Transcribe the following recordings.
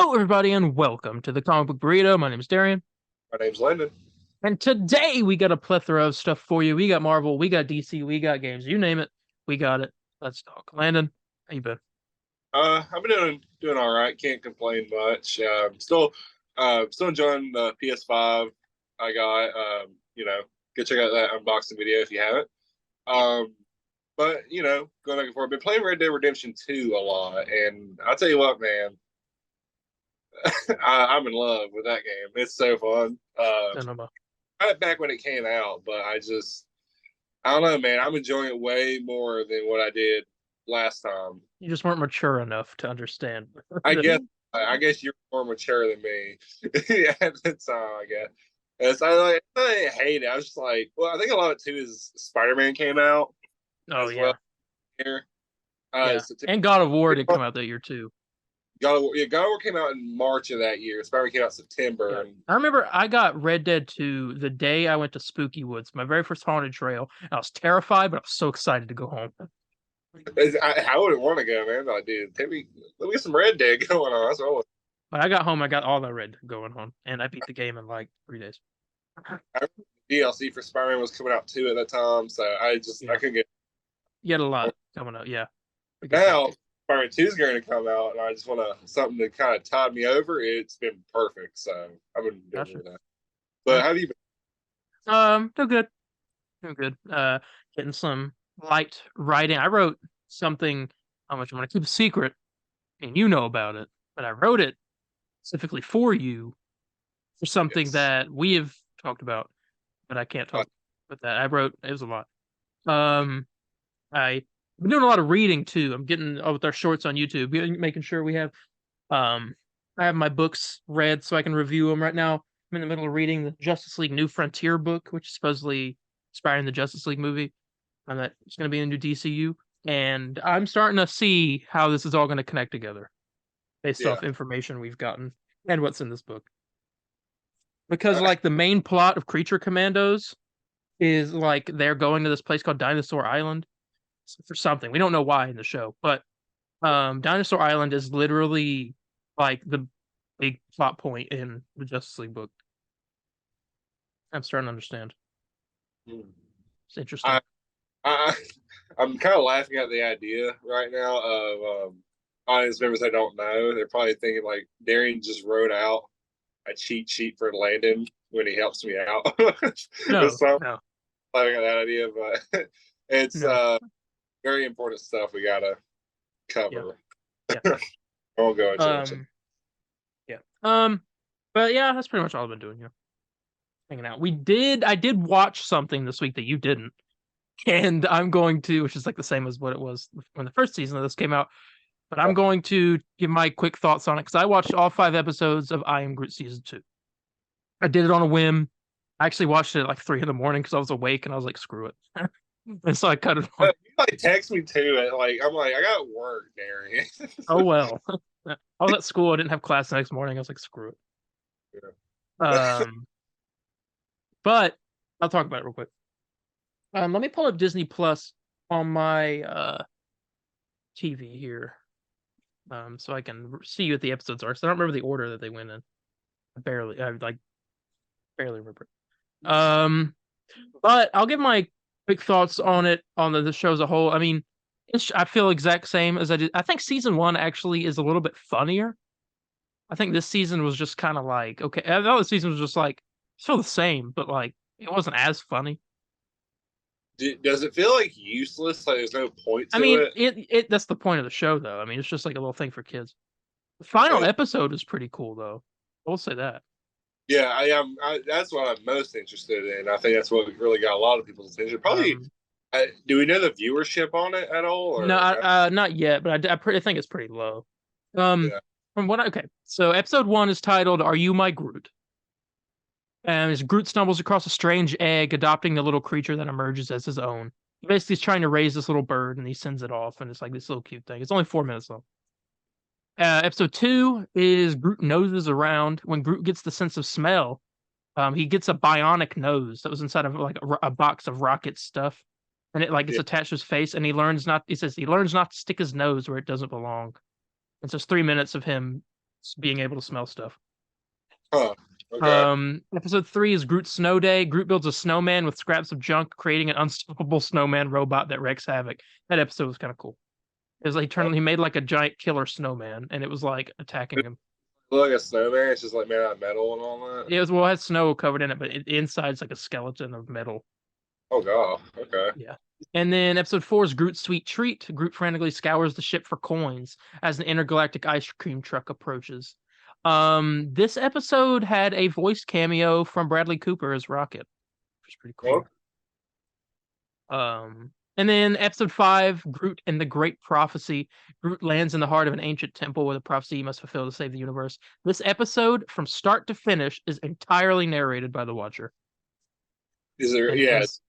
Hello, everybody, and welcome to the Comic Book Burrito. My name is Darien, My name's Landon. and today we got a plethora of stuff for you. We got Marvel, we got DC, we got games. You name it, we got it. Let's talk. Landon, how you been? I've been doing all right. Can't complain much. Still enjoying the PS5 I got. Go check out that unboxing video if you haven't. Um, but going back and forth. Been playing Red Dead Redemption 2 a lot, and I'll tell you what, man, I'm in love with that game. It's so fun. Don't know about. Right back when it came out, but I don't know, man. I'm enjoying it way more than what I did last time. You just weren't mature enough to understand. I guess I guess you're more mature than me at the time. I guess. I hate it. I was just like, well, I think a lot of it too is Spider-Man came out Oh as yeah, well here. yeah. September. And God of War did come out that year too. God of War came out in March of that year. Spider-Man came out in September, Yeah. and I remember I got Red Dead 2 the day I went to Spooky Woods, my very first haunted trail. And I was terrified, but I was so excited to go home. I wouldn't want to go, man. Like, dude, let me get some Red Dead going on. That's all. But I got home, I got all that Red Dead going on, and I beat the game in like 3 days. DLC for Spider-Man was coming out too at that time, so Yeah. I couldn't get. You had a lot coming up, yeah. Now Spider-Man 2 is going to come out, and I just want something to kind of tide me over. It's been perfect, so I've been doing Gotcha. that. But how have you been? Doing good. Doing good. Getting some light writing. I wrote something, how much I'm gonna keep a secret, and you know about it, but I wrote it specifically for you for something Yes. that we have talked about, but I can't Uh, talk about that. I wrote it was a lot. Um I've been doing a lot of reading too. I'm getting with our shorts on YouTube, making sure we have um I have my books read so I can review them right now. I'm in the middle of reading the Justice League New Frontier book, which is supposedly inspiring the Justice League movie, and that it's going to be in the new DCU. And I'm starting to see how this is all going to connect together based yeah. off information we've gotten and what's in this book. Because Uh, like the main plot of Creature Commandos is like they're going to this place called Dinosaur Island for something. We don't know why in the show, but Dinosaur Island is literally like the big plot point in the Justice League book. I'm starting to understand. It's interesting. I, I I'm kind of laughing at the idea right now of audience members I don't know. They're probably thinking like Darian just wrote out a cheat sheet for Landon when he helps me out. No, So no, I'm laughing at that idea, but it's no. very important stuff we gotta Yeah, cover. yeah. I won't go into it. Um, yeah. But yeah, that's pretty much all I've been doing here. Hanging out. I did watch something this week that you didn't. And I'm going to, which is like the same as what it was when the first season of this came out. But I'm going to give my quick thoughts on it because I watched all 5 episodes of I Am Groot season 2. I did it on a whim. I actually watched it at like 3 in the morning because I was awake and I was like, screw it. And so I cut it on. You like text me too. I'm like I got work, Darian. Oh well. I was at school. I didn't have class the next morning. I was like, screw it. Yeah. But I'll talk about it real quick. Let me pull up Disney Plus on my TV here. So I can see what the episodes are. So I don't remember the order that they went in. I like barely remember. But I'll give my quick thoughts on it on the show as a whole. I mean, I feel exact same as I did. I think season 1 actually is a little bit funnier. I think this season was just kind of like okay. I thought the season was just like still the same, but like it wasn't as funny. Does it feel like useless? Like there's no point I to mean, it? it that's the point of the show, though. I mean, it's just like a little thing for kids. The final Uh, episode is pretty cool, though. I will say that. yeah, I am. That's what I'm most interested in. I think that's what really got a lot of people's attention. Probably. Um, Do we know the viewership on it at all? no, Or not yet, but I think it's pretty low. Um, yeah, okay, so episode 1 is titled "Are You My Groot?" And as Groot stumbles across a strange egg, adopting the little creature that emerges as his own. He basically is trying to raise this little bird, and he sends it off, and it's like this little cute thing. It's only 4 minutes though. Episode 2 is Groot noses around. When Groot gets the sense of smell, he gets a bionic nose that was inside of like a box of rocket stuff, and it like gets yeah. attached to his face. And he learns not. He says he learns not to stick his nose where it doesn't belong. It's just 3 minutes of him being able to smell stuff. Huh. Okay. Episode 3 is Groot's Snow Day. Groot builds a snowman with scraps of junk, creating an unstoppable snowman robot that wreaks havoc. That episode was kind of cool. It was like he made like a giant killer snowman, and it was like attacking him. Like a snowman, it's just like made out of metal and all that. It had snow covered in it, but inside's like a skeleton of metal. Oh god. Okay. Yeah. And then episode 4 is Groot's Sweet Treat. Groot frantically scours the ship for coins as an intergalactic ice cream truck approaches. This episode had a voice cameo from Bradley Cooper as Rocket, which is pretty cool. And then episode 5, Groot and the Great Prophecy. Groot lands in the heart of an ancient temple with a prophecy he must fulfill to save the universe. This episode, from start to finish, is entirely narrated by the Watcher. Is there? Yes.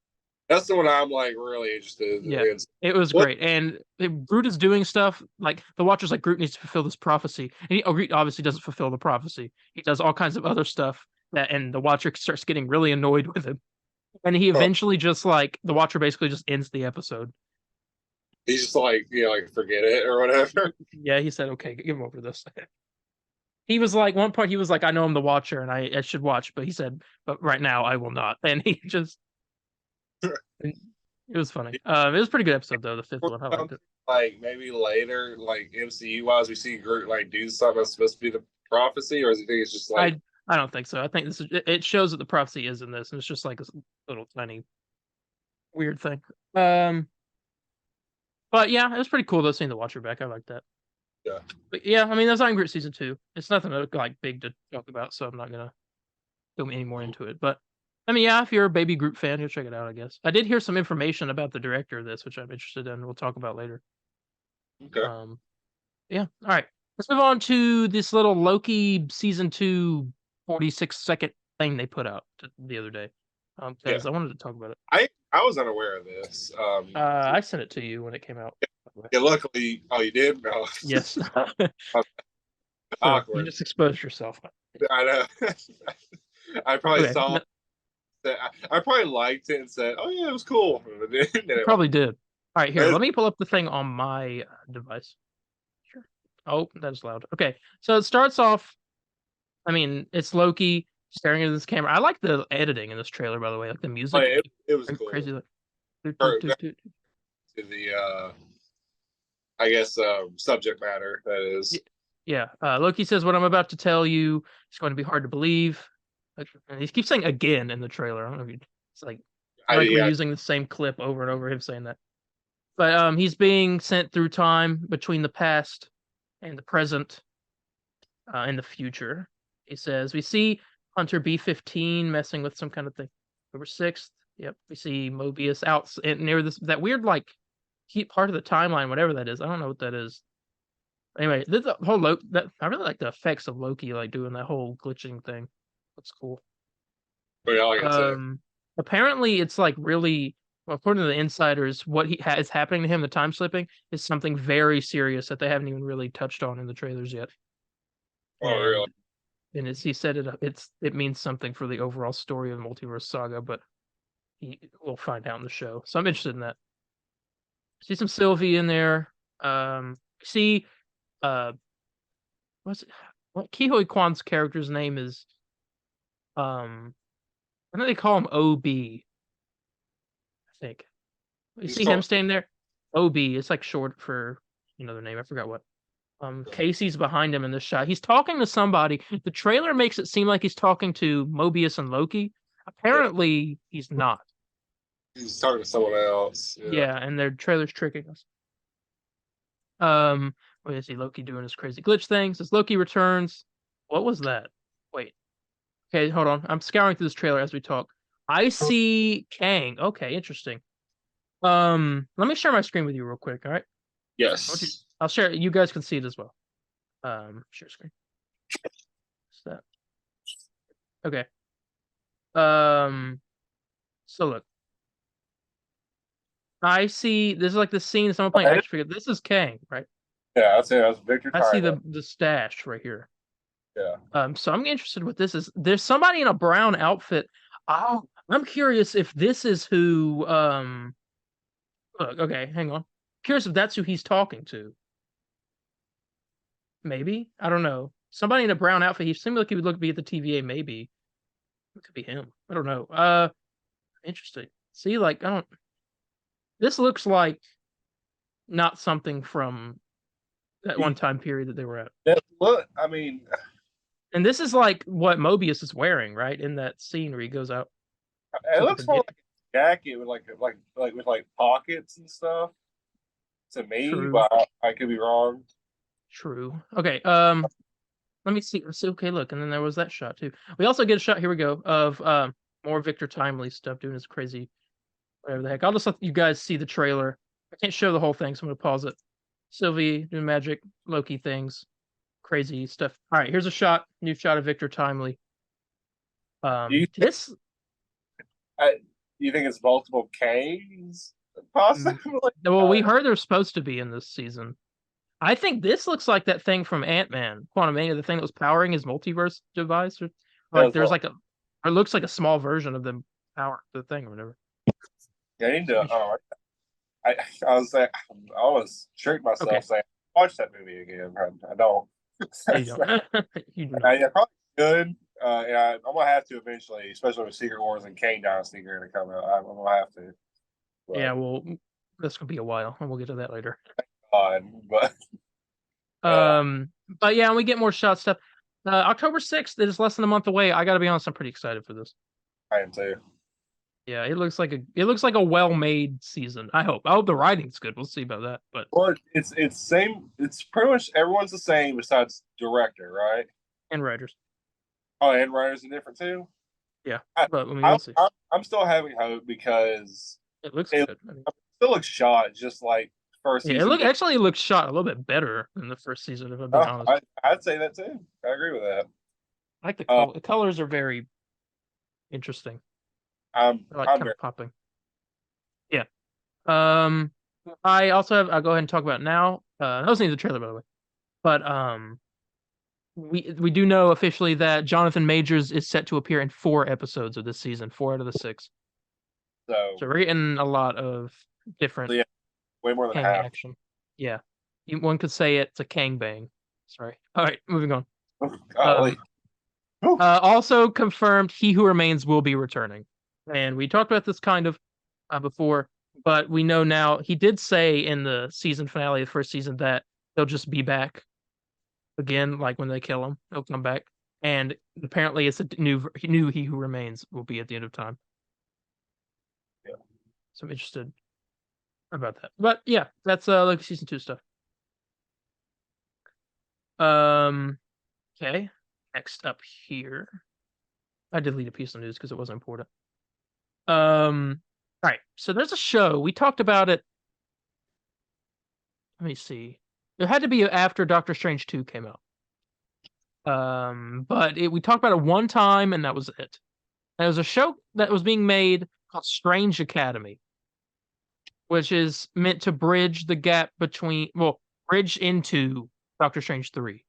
That's the one I'm like really interested in. Yeah, it was great. And Groot is doing stuff like the Watcher's like, Groot needs to fulfill this prophecy. And Groot obviously doesn't fulfill the prophecy. He does all kinds of other stuff and the Watcher starts getting really annoyed with him. And he eventually just like, the Watcher basically just ends the episode. He's just like, like forget it or whatever. Yeah, he said, okay, give him over this. He was like, one part he was like, I know I'm the Watcher and I should watch, but he said, but right now I will not. And he just... It was funny. It was a pretty good episode though. The 5th one, I liked it. Like maybe later, like MCU wise, we see Groot like do something that's supposed to be the prophecy, or is it think it's just like? I don't think so. I think it shows that the prophecy is in this, and it's just like a little tiny weird thing. But yeah, it was pretty cool though seeing the Watcher back. I like that. Yeah. But yeah, I mean that's Iron Groot season 2. It's nothing like big to talk about, so I'm not gonna go any more into it. But I mean, yeah, if you're a Baby Groot fan, you'll check it out, I guess. I did hear some information about the director of this, which I'm interested in. We'll talk about later. Okay. Yeah. All right. Let's move on to this little Loki season 2 46-second thing they put out the other day. Because I wanted to talk about it. I was unaware of this. I sent it to you when it came out. Yeah, luckily. Oh, you did? No. Yes. Awkward. You just exposed yourself. I know. I probably saw that. I probably liked it and said, "Oh yeah, it was cool." You probably did. All right, here. Let me pull up the thing on my device. Sure. Oh, that's loud. Okay, so it starts off. I mean, it's Loki staring at this camera. I like the editing in this trailer, by the way. Like the music. It was cool. Crazy. Like, to the I guess subject matter that is. Yeah. Loki says, "What I'm about to tell you is going to be hard to believe." And he keeps saying "again" in the trailer. I don't know if it's like we're using the same clip over and over. Him saying that, but he's being sent through time between the past and the present, and the future. He says, "We see Hunter B-15 messing with some kind of thing." October 6th. Yep. We see Mobius out near that weird like part of the timeline, whatever that is. I don't know what that is. Anyway, the whole Loki. I really like the effects of Loki, like doing that whole glitching thing. That's cool. Apparently, it's like really, well, according to the insiders, what is happening to him, the time slipping, is something very serious that they haven't even really touched on in the trailers yet. Oh, really? And he said it means something for the overall story of the Multiverse Saga, but we'll find out in the show. So I'm interested in that. See some Sylvie in there. See, what's it? What Ke Kwan's character's name is? I think they call him OB. I think. You see him standing there? OB. It's like short for another name. I forgot what. Casey's behind him in this shot. He's talking to somebody. The trailer makes it seem like he's talking to Mobius and Loki. Apparently, he's not. He's talking to someone else. Yeah, and their trailer's tricking us. What is he? Loki doing his crazy glitch thing. Says Loki returns. What was that? Wait. Okay, hold on. I'm scouring through this trailer as we talk. I see Kang. Okay, interesting. Let me share my screen with you real quick, all right? Yes. I'll share it. You guys can see it as well. Share screen. What's that? Okay. So look. I see this is like the scene of someone playing action figure. This is Kang, right? Yeah, I'd say that's Victor. I see the stash right here. Yeah. So I'm interested what this is. There's somebody in a brown outfit. Oh, I'm curious if this is who look, okay, hang on. Curious if that's who he's talking to. Maybe? I don't know. somebody in a brown outfit. He seemed like he would look to be at the TVA. Maybe it could be him. I don't know. Interesting. See, like I don't. This looks like not something from that one time period that they were at. Look, I mean, And this is like what Mobius is wearing, right? In that scene where he goes out. it looks more like a jacket with like pockets and stuff to me, True. but I could be wrong. True. Okay. Let me see. Okay, look, and then there was that shot too. We also get a shot. Here we go of more Victor Timely stuff doing his crazy whatever the heck. I'll just let you guys see the trailer. I can't show the whole thing, so I'm gonna pause it. Sylvie doing magic, Loki things, crazy stuff. All right, here's a shot. New shot of Victor Timely. This. You think it's multiple K's? Possibly. Well, we heard they're supposed to be in this season. I think this looks like that thing from Ant-Man, Quantumania, the thing that was powering his multiverse device. Or like there's like it looks like a small version of the power, the thing or whatever. Yeah, I need to. I was like, I was tricked myself saying, watch that movie again. I don't. You don't. You don't. I probably should. Yeah, I'm gonna have to eventually, especially with Secret Wars and Kang Dynasty going to come out. I'm gonna have to. But, yeah, well, this could be a while, and we'll get to that later. But yeah, and we get more shot stuff. October 6th, it is less than a month away. I gotta be honest, I'm pretty excited for this. I am too. Yeah, it looks like a well-made season. I hope the writing's good. We'll see about that. But it's same. It's pretty much everyone's the same besides director, right? And writers. Oh, and writers are different too. Yeah, but we'll see. I'm still having hope because it looks good. I mean, it still looks shot just like first season. It looks shot a little bit better than the first season. If I'm being honest, I'd say that too. I agree with that. I like the colors are very interesting. I'm kind of popping. Yeah. I also have. I'll go ahead and talk about it now. That wasn't even the trailer, by the way. But we do know officially that Jonathan Majors is set to appear in 4 episodes of this season, 4 out of the 6. So we're getting a lot of different. Yeah, way more than Kang half. Action. Yeah, one could say it's a Kang bang. Sorry. All right, moving on. Also confirmed, He Who Remains will be returning. And we talked about this kind of before, but we know now he did say in the season finale of the first season that he'll just be back again, like when they kill him, he'll come back. And apparently it's a new He Who Remains will be at the end of time. Yeah. So I'm interested about that. But yeah, that's like season 2 stuff. Okay. Next up here. I deleted a piece of news because it wasn't important. All right, so there's a show. We talked about it. Let me see. It had to be after Doctor Strange 2 came out. But we talked about it one time, and that was it. There was a show that was being made called Strange Academy, which is meant to bridge the gap between, bridge into Doctor Strange 3.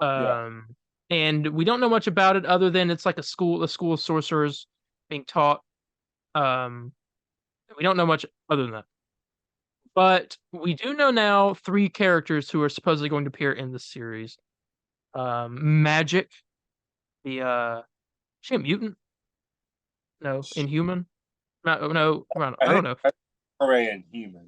And we don't know much about it other than it's like a school of sorcerers being taught. We don't know much other than that. But we do know now 3 characters who are supposedly going to appear in the series. Magic, is she a mutant? No, Inhuman? No, I don't know. Inhuman.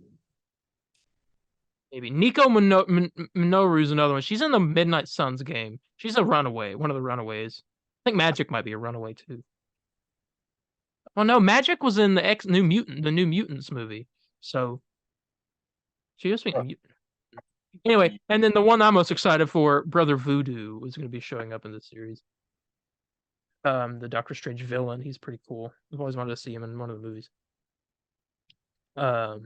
Maybe Nico Minoru's another one. She's in the Midnight Suns game. She's a runaway, one of the runaways. I think Magic might be a runaway too. Well, no, Magic was in the New Mutants movie. So she must be a mutant. Anyway, and then the one I'm most excited for, Brother Voodoo, is going to be showing up in this series. The Doctor Strange villain. He's pretty cool. I've always wanted to see him in one of the movies. But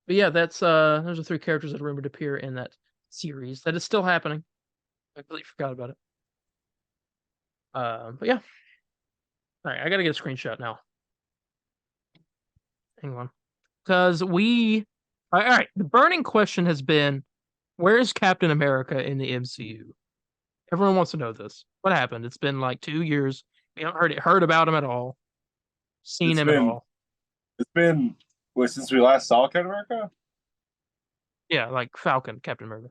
yeah, that's those are 3 characters that are rumored to appear in that series. That is still happening. I completely forgot about it. But yeah. All right, I gotta get a screenshot now. Hang on, because all right. The burning question has been, where is Captain America in the MCU? Everyone wants to know this. What happened? It's been like 2 years. We haven't heard about him at all. Seen him at all. It's been since we last saw Captain America. Yeah, like Falcon, Captain America.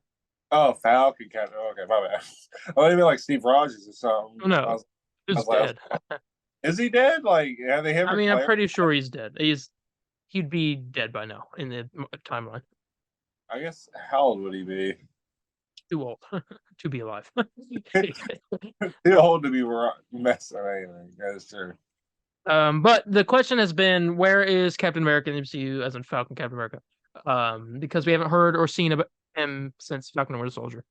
Oh, Falcon Captain. Okay, my bad. I thought you meant like Steve Rogers or something. Oh no, I who's was like, dead? is he dead? Like, have they I ever mean, I'm clarified? pretty sure he's dead. He'd be dead by now in the timeline. I guess how old would he be? Too old to be alive. Too old to be messing anything. That's true. But the question has been, where is Captain America in the MCU, as in Falcon Captain America? Because we haven't heard or seen about him since Falcon and Winter Soldier.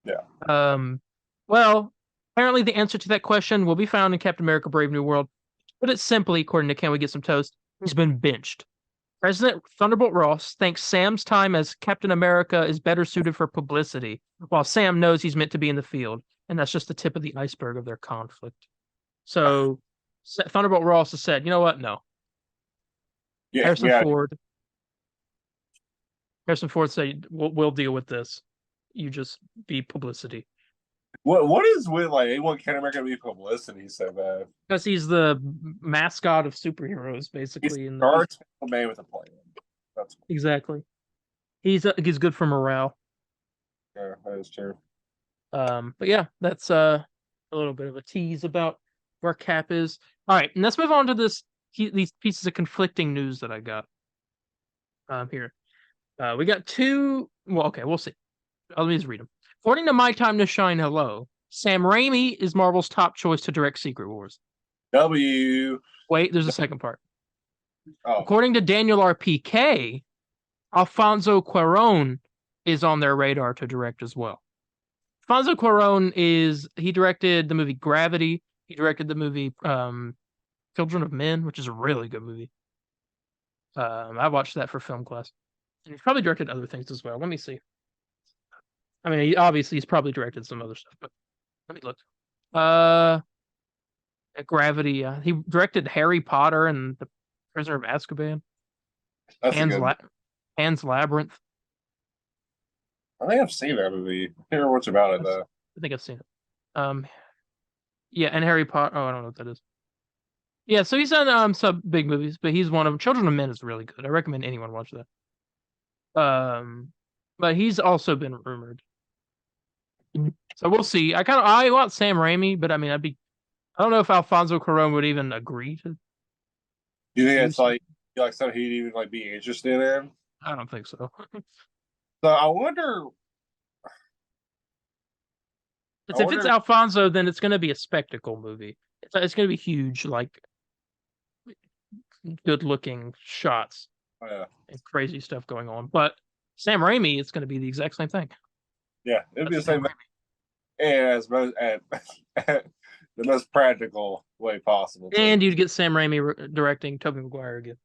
Yeah. Um, well, apparently the answer to that question will be found in Captain America: Brave New World. To put it simply, according to Can We Get Some Toast, he's been benched. President Thunderbolt Ross thinks Sam's time as Captain America is better suited for publicity, while Sam knows he's meant to be in the field, and that's just the tip of the iceberg of their conflict. So Thunderbolt Ross has said, you know what? No. Yeah. Harrison Yeah. Ford. Harrison Ford said, we'll deal with this. You just be publicity. What is with like they want Captain America to be publicity so bad? Because he's the mascot of superheroes, He's basically. a dark man with a plan. That's Exactly. He's good for morale. yeah, that is true. But yeah, that's a little bit of a tease about where Cap is. All right, and let's move on to these pieces of conflicting news that I got. Here, we got two. Well, okay, we'll see. Let me just read them. According to My Time to Shine Hello, Sam Raimi is Marvel's top choice to direct Secret Wars. W. Wait, there's a second part. Oh, According to Daniel RPK, Alfonso Cuarón is on their radar to direct as well. Alfonso Cuarón he directed the movie Gravity. He directed the movie Children of Men, which is a really good movie. I watched that for film class. And he's probably directed other things as well. Let me see. I mean, he's probably directed some other stuff, but let me look. Gravity. He directed Harry Potter and the Prisoner of Azkaban. that's a good. Pan's Labyrinth. I think I've seen that movie. I can't remember much about it though. I think I've seen it. Yeah, and Harry Potter. Oh, I don't know what that is. Yeah, so he's done some big movies, but he's one of them. Children of Men is really good. I recommend anyone watch that. But he's also been rumored. So we'll see. I want Sam Raimi, but I mean I don't know if Alfonso Cuarón would even agree to. Do you think it's like something he'd even like be interested in? I don't think so. So I wonder. If it's Alfonso, then it's going to be a spectacle movie. It's going to be huge, like good-looking shots Yeah. and crazy stuff going on. But Sam Raimi, it's going to be the exact same thing. Yeah, it'd be the same thing. And the most practical way possible. Too. And you'd get Sam Raimi directing Tobey Maguire again.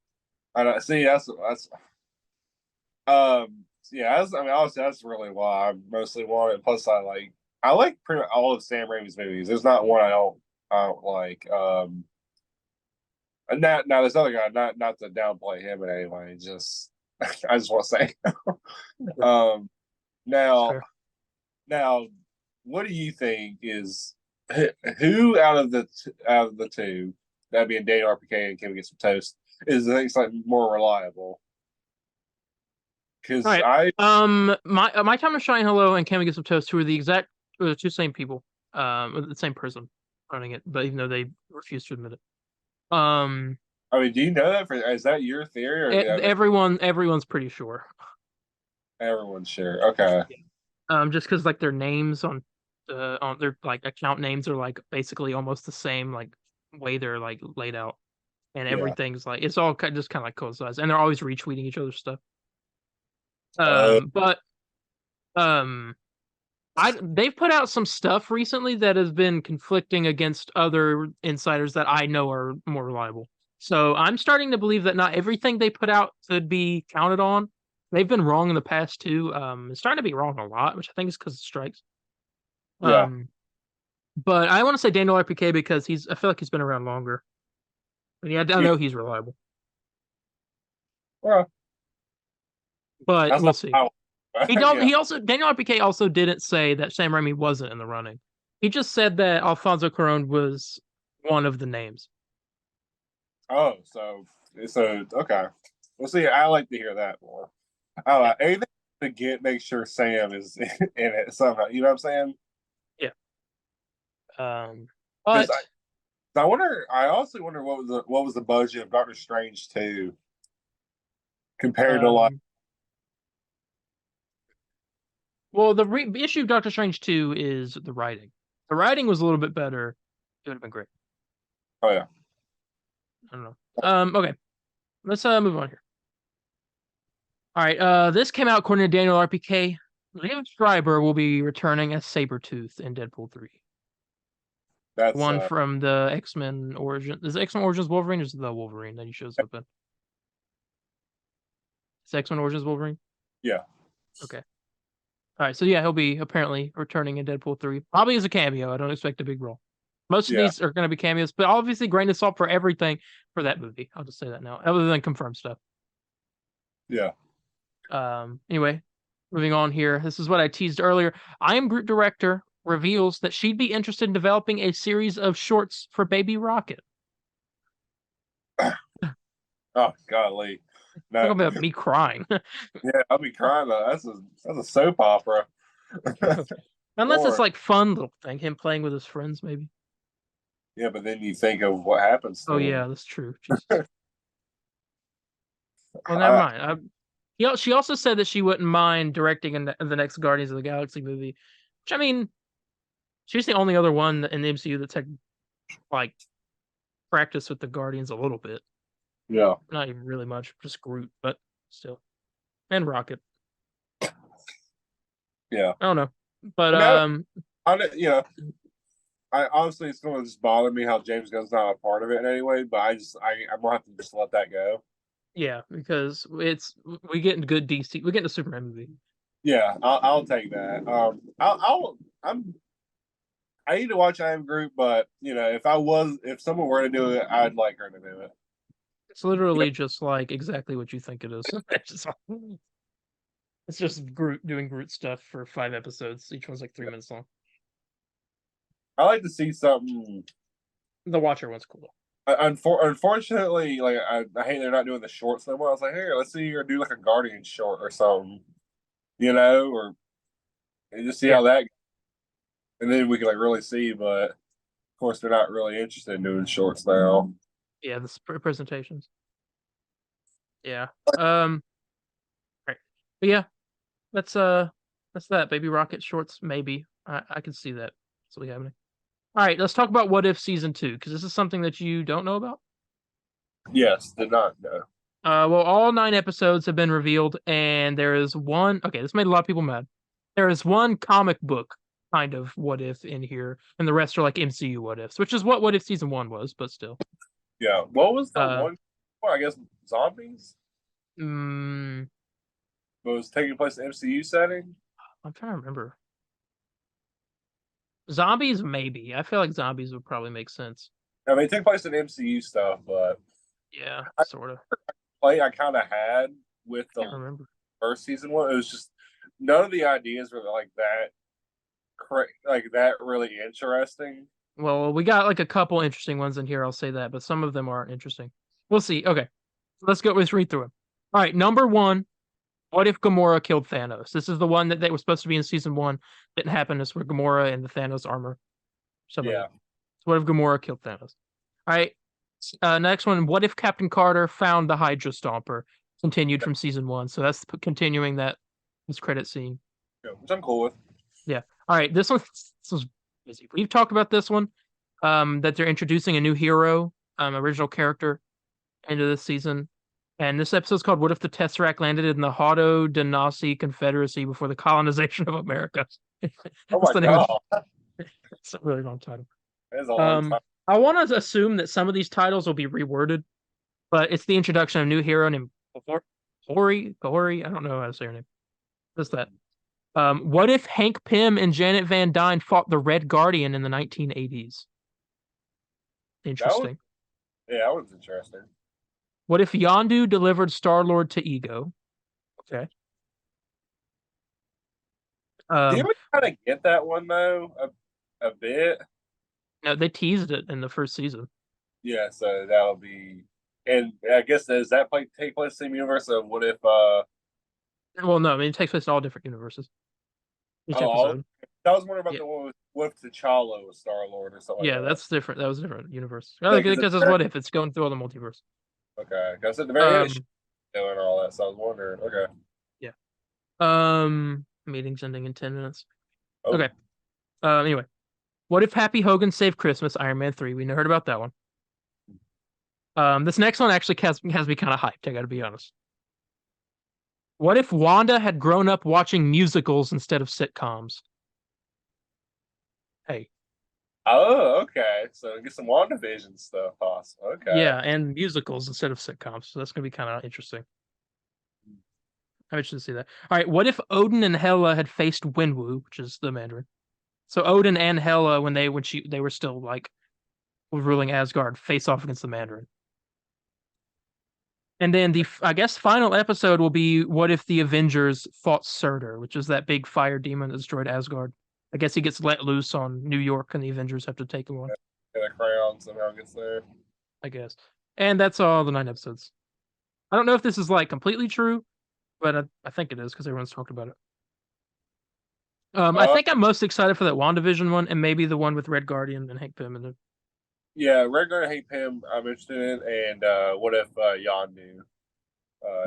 I know. See, that's yeah. I mean, obviously, that's really why I mostly want it. Plus, I like pretty much all of Sam Raimi's movies. There's not one I don't like. Now this other guy, not to downplay him in any way. Just I just want to say. Now, what do you think is who out of the two, that being Daniel RPK and Can We Get Some Toast, is the thing like more reliable? Because right. My Time to Shine Hello and Can We Get Some Toast, who are the two same people, the same person running it, but even though they refuse to admit it. I mean, do you know that? Is that your theory? Or everyone's pretty sure. Everyone's sure. Okay. Just because like their names on their like account names are like basically almost the same like way they're like laid out, and everything's like it's all just kind of like coincides, and they're always retweeting each other's stuff. But they've put out some stuff recently that has been conflicting against other insiders that I know are more reliable. So I'm starting to believe that not everything they put out could be counted on. They've been wrong in the past too. It's starting to be wrong a lot, which I think is because of strikes. Yeah. But I want to say Daniel RPK because I feel like he's been around longer. And yeah, I know he's reliable. Well, but we'll see. Daniel RPK also didn't say that Sam Raimi wasn't in the running. He just said that Alfonso Cuarón was one of the names. Oh, so okay. We'll see. I like to hear that more. Anything to make sure Sam is in it somehow. You know what I'm saying? Yeah. Because But I wonder. I also wonder what was the budget of Doctor Strange 2 compared to like. um, well, the issue of Doctor Strange 2 is the writing. The writing was a little bit better. It would have been great. Oh yeah. I don't know. Okay. Let's move on here. All right. This came out according to Daniel RPK. Liev Schreiber will be returning as Sabretooth in Deadpool 3. That's One from the X-Men Origin. Is it X-Men Origins Wolverine or is it the Wolverine that he shows up in? It's X-Men Origins Wolverine? yeah. Okay. All right. So yeah, he'll be apparently returning in Deadpool 3. Probably as a cameo. I don't expect a big role. Most of Yeah. these are going to be cameos, but obviously grain of salt for everything for that movie. I'll just say that now, other than confirmed stuff. Yeah. Anyway, moving on here. This is what I teased earlier. I Am Groot director reveals that she'd be interested in developing a series of shorts for Baby Rocket. Oh golly. No. Talk about me crying. Yeah, I'll be crying though. That's a soap opera. Unless it's Or like fun little thing, him playing with his friends, maybe. yeah, but then you think of what happens to Oh him. yeah, that's true. Jesus. Well, never mind. She also said that she wouldn't mind directing in the next Guardians of the Galaxy movie, which I mean, she's the only other one in the MCU that's had like practice with the Guardians a little bit. Yeah. Not even really much, just Groot, but still, and Rocket. Yeah. I don't know, but I honestly, it's going to just bother me how James Gunn's not a part of it in any way. But I'm gonna have to just let that go. yeah, because we get into good DC, we get into Superman movie. Yeah, I'll take that. I need to watch I Am Groot, but if someone were to do it, I'd like her to do it. It's literally just like exactly what you think it is. It's just Groot doing Groot stuff for 5 episodes. Each one's like 3 minutes long. I like to see something. The Watcher one's cool. Unfortunately, like I hate they're not doing the shorts no more. I was like, hey, let's see or do like a Guardian short or something, or and just see how that, and then we can like really see. But of course, they're not really interested in doing shorts now. Yeah, the presentations. Yeah. Right. But yeah, that's that. Baby Rocket shorts, maybe. I can see that. That's what's happening. All right, let's talk about What If Season 2, because this is something that you don't know about. Yes, did not know. Well, all 9 episodes have been revealed, and there is one. Okay, this made a lot of people mad. There is one comic book kind of What If in here, and the rest are like MCU What Ifs, which is what If Season 1 was, but still. Yeah, what was the Uh, one? Well, I guess zombies. mm, But it was taking place in MCU setting. I'm trying to remember. Zombies, maybe. I feel like zombies would probably make sense. I mean, it took place in MCU stuff, but Yeah, sort of. play I kind of had with Can't the remember. first season one. It was just none of the ideas were like that really interesting. Well, we got like a couple interesting ones in here, I'll say that, but some of them aren't interesting. We'll see. Okay. Let's read through them. All right, number 1, what if Gamora killed Thanos? This is the one that they were supposed to be in season 1. Didn't happen. It's where Gamora and the Thanos armor. Somebody. Yeah. So what if Gamora killed Thanos? All right. Next one, what if Captain Carter found the Hydra Stomper? Continued from season 1. So that's continuing this credit scene. Yeah, which I'm cool with. Yeah. All right. This was busy. We've talked about this one. That they're introducing a new hero, original character into this season. And this episode's called What If the Tesseract Landed in the Haudenosaunee Confederacy before the colonization of America? Oh my god. It's a really long title. That is a long time. I want to assume that some of these titles will be reworded, but it's the introduction of a new hero named Kahori. I don't know how to say her name. What's that? What if Hank Pym and Janet Van Dyne fought the Red Guardian in the 1980s? Interesting. That was interesting. What if Yondu delivered Star-Lord to Ego? Okay. Did we kind of get that one though? A bit. No, they teased it in the first season. Yeah, so that'll be, and I guess does that take place in the same universe of what if Well, no, I mean it takes place in all different universes. Each Oh, episode. I was wondering about Yeah, the one with T'Challa with Star Lord or something like yeah, that. that's different. That was a different universe. Yeah, Because it's what if it's going through all the multiverse. okay, because at the very end, she's Um, doing all that, so I was wondering. Okay. yeah. Meeting's ending in 10 minutes. Oh, Okay. Anyway, what if Happy Hogan saved Christmas? Iron Man 3. We heard about that one. This next one actually has me kind of hyped. I got to be honest. What if Wanda had grown up watching musicals instead of sitcoms? Hey, oh, okay. So get some WandaVision stuff. Awesome. Okay. yeah, and musicals instead of sitcoms. So that's gonna be kind of interesting. I'm interested to see that. All right, what if Odin and Hela had faced Wenwu, which is the Mandarin? So Odin and Hela, when they were still like ruling Asgard, face off against the Mandarin. And then I guess final episode will be what if the Avengers fought Surtur, which is that big fire demon that destroyed Asgard. I guess he gets let loose on New York, and the Avengers have to take him on. Yeah, the crown somehow gets there. I guess. And that's all the 9 episodes. I don't know if this is like completely true, but I think it is because everyone's talked about it. I Uh, think I'm most excited for that WandaVision one, and maybe the one with Red Guardian and Hank Pym. And yeah, regular hate him. I'm interested in, and what if Yondu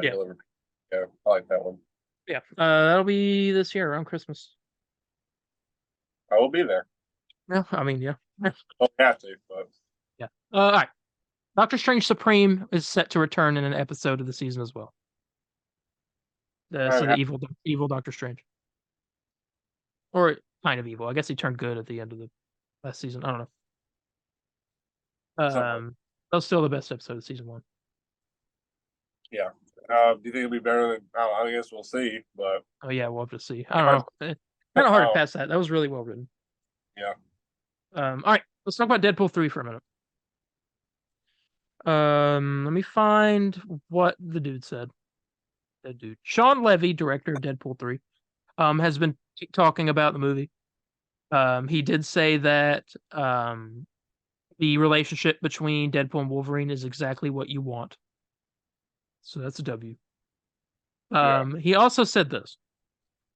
yeah, delivered? Yeah, I like that one. yeah, that'll be this year around Christmas. I will be there. Yeah, I mean, yeah, Don't have to, but yeah. All right, Doctor Strange Supreme is set to return in an episode of the season as well. So the evil Doctor Strange, or kind of evil. I guess he turned good at the end of the last season. I don't know. something. That was still the best episode of season 1. Yeah. Do you think it'll be better than? I guess we'll see. But Oh yeah, we'll have to see. I don't know. Kind of hard to pass that. That was really well written. Yeah. All right, let's talk about Deadpool 3 for a minute. Let me find what the dude said. That dude, Sean Levy, director of Deadpool 3, has been talking about the movie. He did say that the relationship between Deadpool and Wolverine is exactly what you want. So that's a W. He also said this.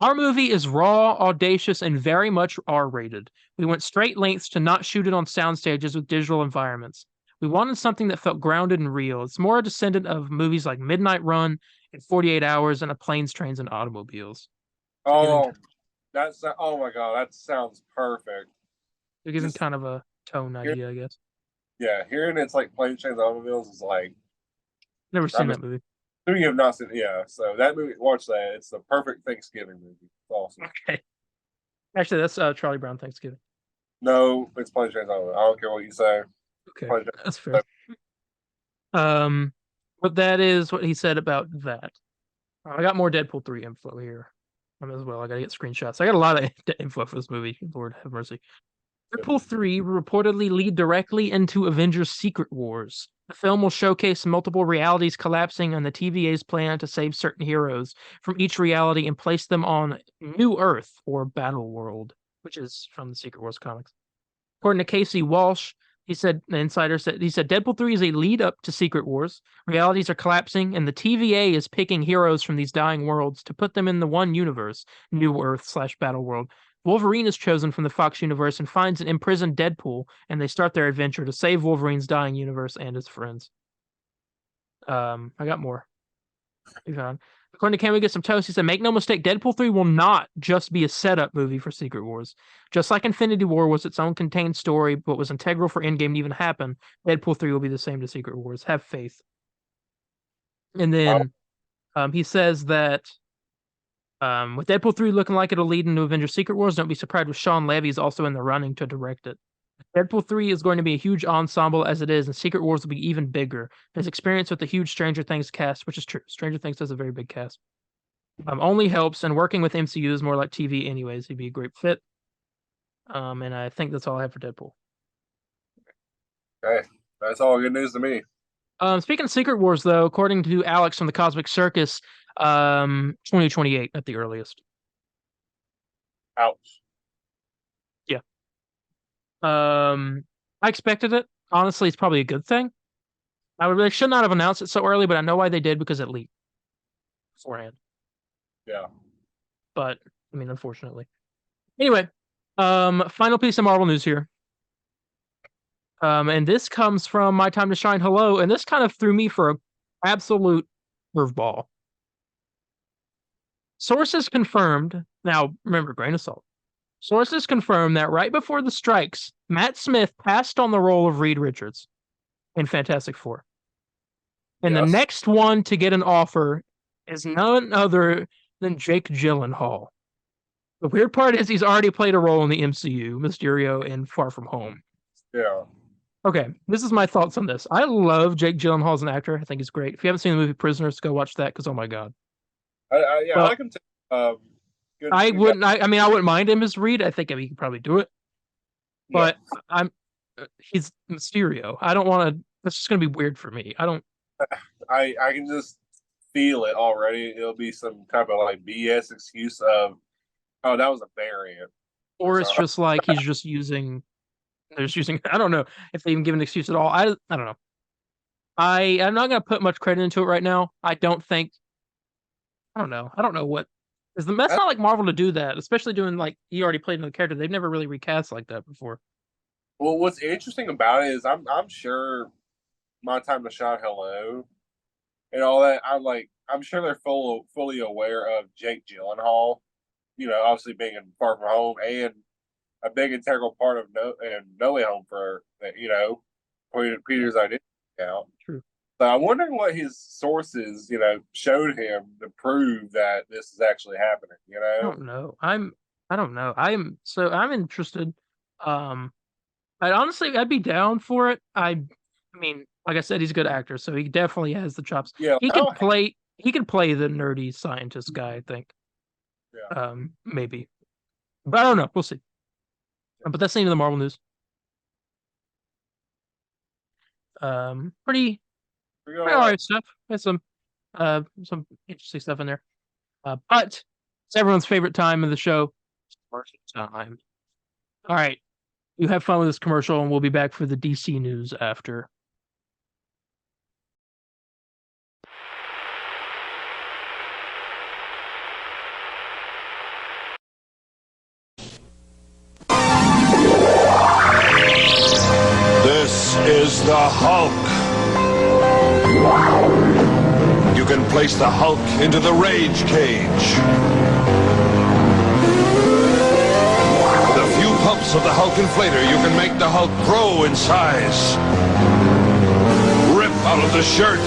Our movie is raw, audacious, and very much R-rated. We went straight lengths to not shoot it on sound stages with digital environments. We wanted something that felt grounded and real. It's more a descendant of movies like Midnight Run and 48 Hours and a Planes, Trains, and Automobiles. Oh, oh my god, that sounds perfect. They're giving kind of a tone idea, I guess. Yeah, hearing it's like Planes, Trains, Automobiles is like Never seen that movie. You have not seen it, yeah. So that movie, watch that. It's the perfect Thanksgiving movie. It's awesome. Okay. Actually, that's Charlie Brown Thanksgiving. No, it's Planes, Trains, Automobiles. I don't care what you say. Okay, that's fair. But that is what he said about that. I got more Deadpool 3 info here as well. I gotta get screenshots. I got a lot of info for this movie. Lord have mercy. Deadpool 3 will reportedly lead directly into Avengers Secret Wars. The film will showcase multiple realities collapsing and the TVA's plan to save certain heroes from each reality and place them on New Earth or Battle World, which is from the Secret Wars comics. According to Casey Walsh, the insider said Deadpool 3 is a lead up to Secret Wars. Realities are collapsing, and the TVA is picking heroes from these dying worlds to put them in the one universe, New Earth / Battle World. Wolverine is chosen from the Fox universe and finds an imprisoned Deadpool, and they start their adventure to save Wolverine's dying universe and his friends. I got more. According to Can We Get Some Toast, he said, make no mistake, Deadpool 3 will not just be a setup movie for Secret Wars. Just like Infinity War was its own contained story, but was integral for Endgame to even happen, Deadpool 3 will be the same to Secret Wars. Have faith. And then he says that with Deadpool 3 looking like it'll lead into Avengers Secret Wars, don't be surprised with Sean Levy is also in the running to direct it. Deadpool 3 is going to be a huge ensemble as it is, and Secret Wars will be even bigger. His experience with the huge Stranger Things cast, which is true. Stranger Things has a very big cast. Only helps, and working with MCU is more like TV anyways. He'd be a great fit. And I think that's all I have for Deadpool. Okay, that's all good news to me. Speaking of Secret Wars, though, according to Alex from the Cosmic Circus, 2028 at the earliest. Ouch. Yeah. I expected it. Honestly, it's probably a good thing. They should not have announced it so early, but I know why they did because it leaked beforehand. Yeah. But I mean, unfortunately. Anyway, final piece of Marvel news here. And this comes from My Time to Shine Hello, and this kind of threw me for an absolute curveball. Sources confirmed, now remember, grain of salt. Sources confirmed that right before the strikes, Matt Smith passed on the role of Reed Richards in Fantastic Four. And the Yes. next one to get an offer is none other than Jake Gyllenhaal. The weird part is he's already played a role in the MCU, Mysterio in Far From Home. Yeah. Okay, this is my thoughts on this. I love Jake Gyllenhaal as an actor. I think he's great. If you haven't seen the movie Prisoners, go watch that because oh my god. I But like him too. Good, I good guy. wouldn't. I mean, I wouldn't mind him as Reed. I think he could probably do it. Yeah. But I'm he's Mysterio. I don't want to. That's just gonna be weird for me. I don't. I can just feel it already. It'll be some type of like BS excuse of, oh, that was a variant. Or it's So, just like he's just using. They're just using. I don't know if they even give an excuse at all. I don't know. I'm not gonna put much credit into it right now. I don't think. I don't know. I don't know what. Is the that's not like Marvel to do that, especially doing like he already played another character. They've never really recast like that before. well, what's interesting about it is I'm sure My Time to Shine Hello and all that. I'm sure they're fully aware of Jake Gyllenhaal. You know, obviously being in Far From Home and a big integral part of No Way Home for you know Peter's identity account. True. So I'm wondering what his sources, showed him to prove that this is actually happening. I don't know. I don't know. I'm interested. Um I'd be down for it. I mean, like I said, he's a good actor, so he definitely has the chops. Yeah, He could play the nerdy scientist guy, I think. yeah. Maybe. But I don't know. We'll see. But that's the end of the Marvel news. Pretty All all right. right stuff. There's some interesting stuff in there. But it's everyone's favorite time of the show. Commercial time. All right. You have fun with this commercial, and we'll be back for the DC news after. This is the Hulk. You can place the Hulk into the Rage Cage. With a few pumps of the Hulk inflator, you can make the Hulk grow in size. Rip out of the shirt.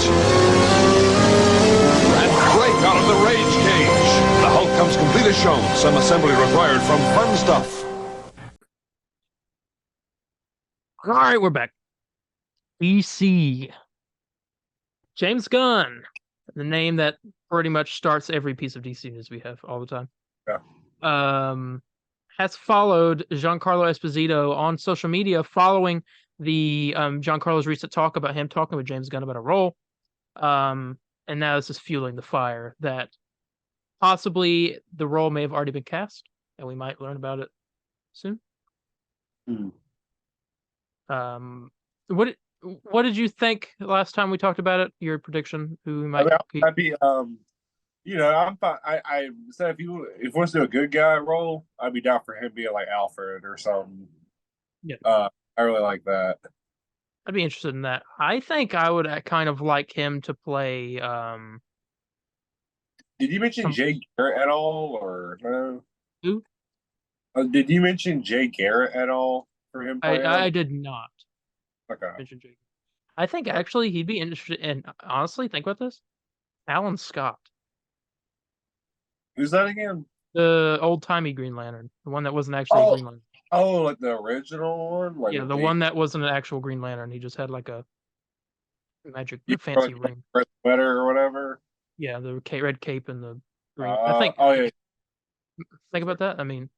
And break out of the Rage Cage. The Hulk comes complete as shown. Some assembly required from Fun Stuff. All right, we're back. DC. James Gunn, the name that pretty much starts every piece of DC news we have all the time. Yeah. Has followed Giancarlo Esposito on social media following the Giancarlo's recent talk about him talking with James Gunn about a role. And now this is fueling the fire that possibly the role may have already been cast, and we might learn about it soon. Hmm. What did you think last time we talked about it? Your prediction? Who might? I'd be, I'm fine. I said if he wants to do a good guy role, I'd be down for him being like Alfred or something. Yeah. I really like that. I'd be interested in that. I think I would kind of like him to play. Did you mention Jay Garrett at all, or no? Who? Did you mention Jay Garrett at all for him playing? I did not Okay. mention Jake. I think actually he'd be interested in. Honestly, think about this. Alan Scott, Who's that again? the old timey Green Lantern, the one that wasn't actually a Green Lantern. Oh, like the original one? Like Yeah, the one that wasn't an actual Green Lantern. He just had like a magic fancy ring. Red sweater or whatever. Yeah, the red cape and the green. I think. Oh yeah. Think about that. I mean,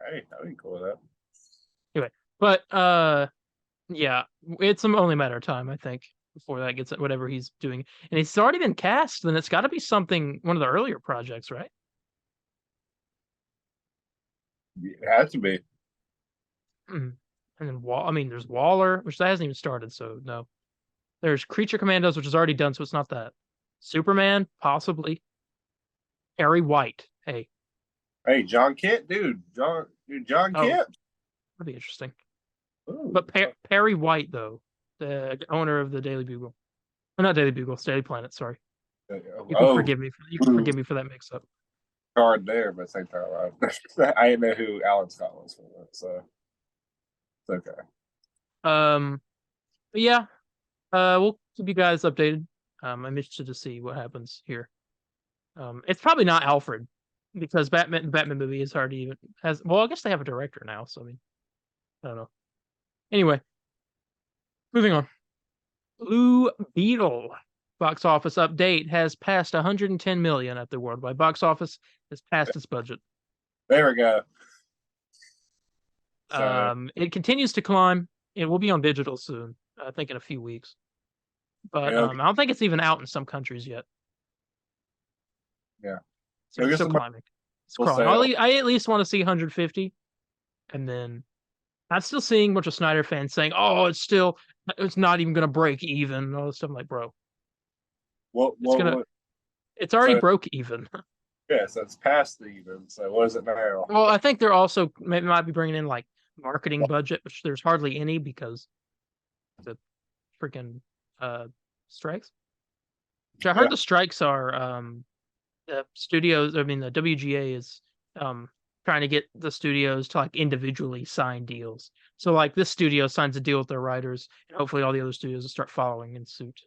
Hey, I'd be cool with that. anyway, but yeah, it's only a matter of time, I think, before that gets whatever he's doing, and it's already been cast. Then it's got to be something, one of the earlier projects, right? It has to be. And then I mean, there's Waller, which that hasn't even started, so no. There's Creature Commandos, which is already done, so it's not that. Superman, possibly. Perry White. Hey, John Kent, John oh, Kent. that'd be interesting. Ooh. But Perry White, though, the owner of the Daily Bugle, not Daily Bugle, Daily Planet. Sorry, you can forgive me. You can forgive me for that mix-up. Card there, but same time, I didn't know who Alan Scott was for that, so it's okay. But yeah, we'll keep you guys updated. I'm interested to see what happens here. It's probably not Alfred because the Batman movie is already even has. Well, I guess they have a director now, so I mean, I don't know. Anyway, moving on. Blue Beetle box office update has passed 110 million at the worldwide box office. Has passed its budget. There we go. So, It continues to climb. It will be on digital soon. I think in a few weeks. But I don't think it's even out in some countries yet. Yeah. So it's still climbing. It's crawling. I at least want to see 150. And then I'm still seeing a bunch of Snyder fans saying, "Oh, it's not even going to break even." And all this stuff. I'm like, bro. It's already broke even. Yeah, so it's past the even. So what is it now? Well, I think they're also might be bringing in like marketing budget, which there's hardly any because the freaking strikes. Which I heard the strikes are the studios. I mean, the WGA is trying to get the studios to like individually sign deals. So like this studio signs a deal with their writers, and hopefully all the other studios will start following in suit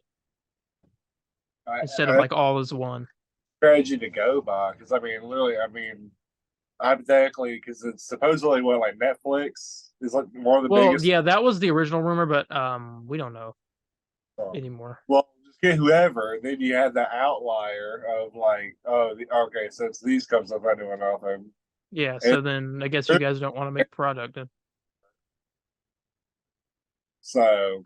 instead of like all as one. Strategy to go by, because I mean, literally, hypothetically, because it's supposedly like Netflix is like one of the biggest. Yeah, that was the original rumor, but we don't know anymore. Well, just get whoever. Then you have the outlier of like, okay, since these comes up, I know nothing. Yeah, so then I guess you guys don't want to make product. Then. So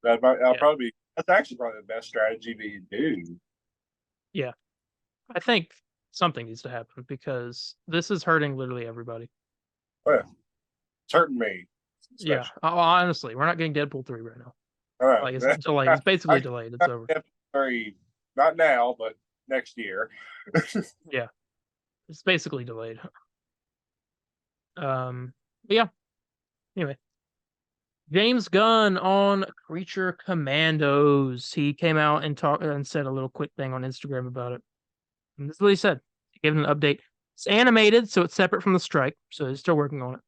that's actually probably the best strategy to do. Yeah. I think something needs to happen because this is hurting literally everybody. Well, it's hurting me. Especially. Yeah, honestly, we're not getting Deadpool 3 right now. Like it's delayed. It's basically delayed. It's over. Not now, but next year. Yeah, it's basically delayed. But yeah. Anyway, James Gunn on Creature Commandos. He came out and said a little quick thing on Instagram about it. And this is what he said. He gave an update. It's animated, so it's separate from the strike. So he's still working on it.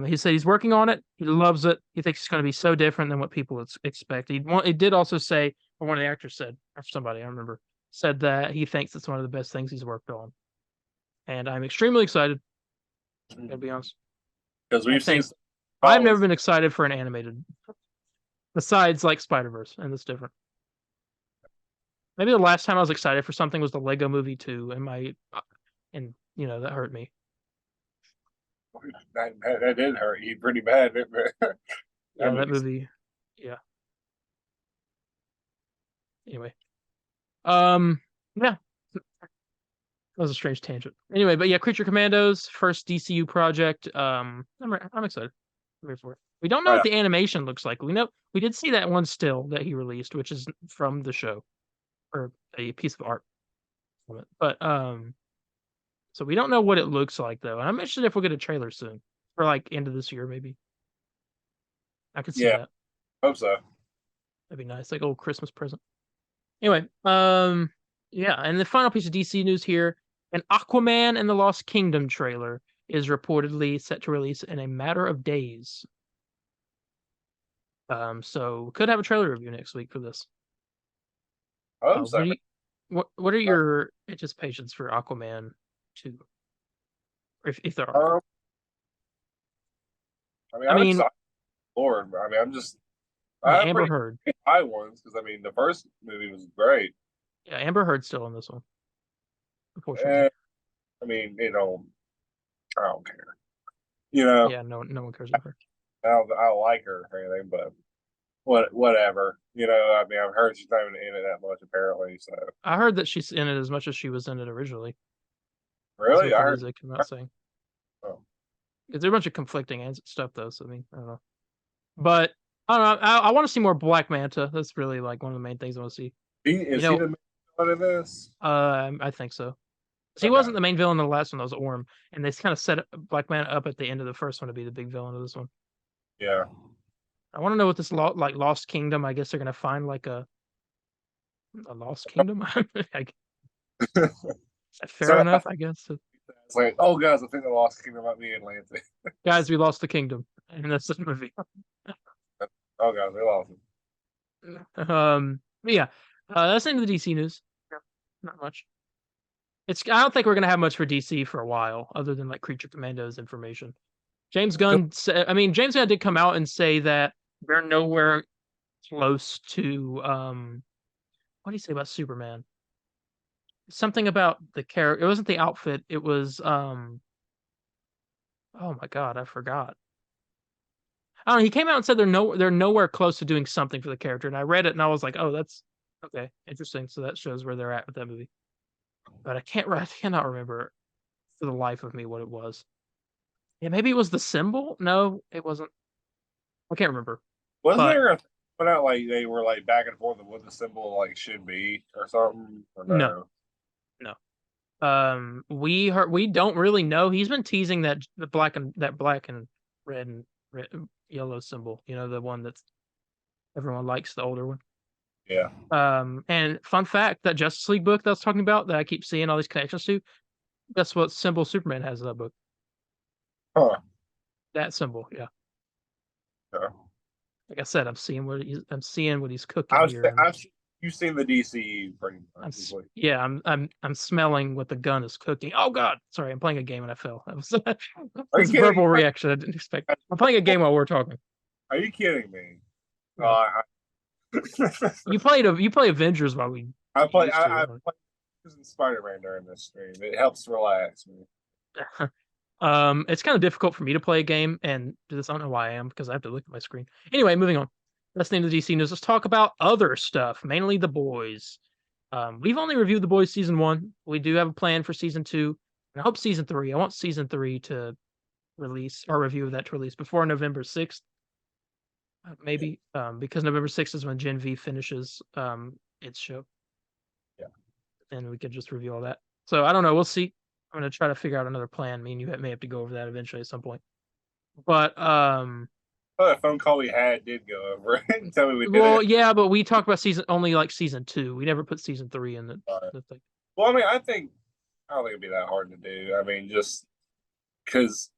He said he's working on it. He loves it. He thinks it's going to be so different than what people expect. He did also say, or one of the actors said, or somebody, I don't remember, said that he thinks it's one of the best things he's worked on. And I'm extremely excited. I'll be honest. Because I've never been excited for an animated, besides like Spider-Verse, and it's different. Maybe the last time I was excited for something was the Lego Movie 2, and that hurt me. That did hurt you pretty bad, didn't it? That movie. Yeah. Anyway. Yeah. That was a strange tangent. Anyway, but yeah, Creature Commandos, first DCU project. I'm excited. I'm ready for it. We don't know what the animation looks like. We did see that one still that he released, which is from the show, or a piece of art from it. But so we don't know what it looks like though. And I'm interested if we'll get a trailer soon, for like end of this year maybe. I could see that. Hope so. That'd be nice, like old Christmas present. Anyway, yeah, and the final piece of DC news here: an Aquaman and the Lost Kingdom trailer is reportedly set to release in a matter of days. So could have a trailer review next week for this. Oh, so. What are your anticipations for Aquaman 2? If there are. I mean, Lord, I'm just. Amber Heard. High ones because the first movie was great. Yeah, Amber Heard's still in this one. Unfortunately. I don't care. Yeah, no one cares about her. I don't like her or anything, but whatever. I've heard she's not even in it that much apparently. So I heard that she's in it as much as she was in it originally. Really? I heard they came out saying. Oh. Because there are a bunch of conflicting stuff though, so I don't know. But I don't know. I want to see more Black Manta. That's really like one of the main things I want to see. Is he the main one of this? I think so. He Okay. wasn't the main villain in the last one. That was Orm, and they kind of set Black Man up at the end of the first one to be the big villain of this one. Yeah. I want to know what this like Lost Kingdom. I guess they're gonna find like a Lost Kingdom. Like, is that fair So enough? I guess. it's like, oh guys, I think the Lost Kingdom might be in Atlantis. Guys, we lost the kingdom, and that's the movie. Oh guys, they lost it. But yeah, that's the end of the DC news. Yeah, not much. I don't think we're gonna have much for DC for a while, other than like Creature Commandos information. James Gunn said, I mean, James Gunn did come out and say that they're nowhere close to what do you say about Superman? Something about the character. It wasn't the outfit. It was oh my god, I forgot. I don't know. He came out and said they're nowhere close to doing something for the character, and I read it and I was like, oh, that's okay, interesting. So that shows where they're at with that movie. But I cannot remember for the life of me what it was. Yeah, maybe it was the symbol. No, it wasn't. I can't remember. Wasn't But there a put out like they were like back and forth of what the symbol like should be or something? Or no, no. We don't really know. He's been teasing that black and red and yellow symbol. You know, the one that's everyone likes, the older one. Yeah. And fun fact, that Justice League book that I was talking about that I keep seeing all these connections to, that's what symbol Superman has in that book. Huh. That symbol, yeah. Yeah. Like I said, I'm seeing what he's cooking here. You've seen the DCU pretty much. Yeah, I'm smelling what the gun is cooking. Oh god, sorry, I'm playing a game and I fell. That was that's a verbal reaction I didn't expect. I'm playing a game while we're talking. Are you kidding me? No. You play Avengers while we. I play Spider-Man during this stream. It helps relax me. It's kind of difficult for me to play a game and do this. I don't know why I am, because I have to look at my screen. Anyway, moving on. That's the end of the DC news. Let's talk about other stuff, mainly The Boys. We've only reviewed The Boys season 1. We do have a plan for season 2, and I hope season 3. I want season 3 to release, or review of that to release before November 6th. Maybe because November 6th is when Gen V finishes its show. Yeah. And we could just review all that. So I don't know. We'll see. I'm gonna try to figure out another plan. Me and you may have to go over that eventually at some point. But that phone call we had did go over it and tell me we did. Well, yeah, but we talked about season 2. We never put season 3 in the thing. Well, I mean, I don't think it'd be that hard to do. I mean, just because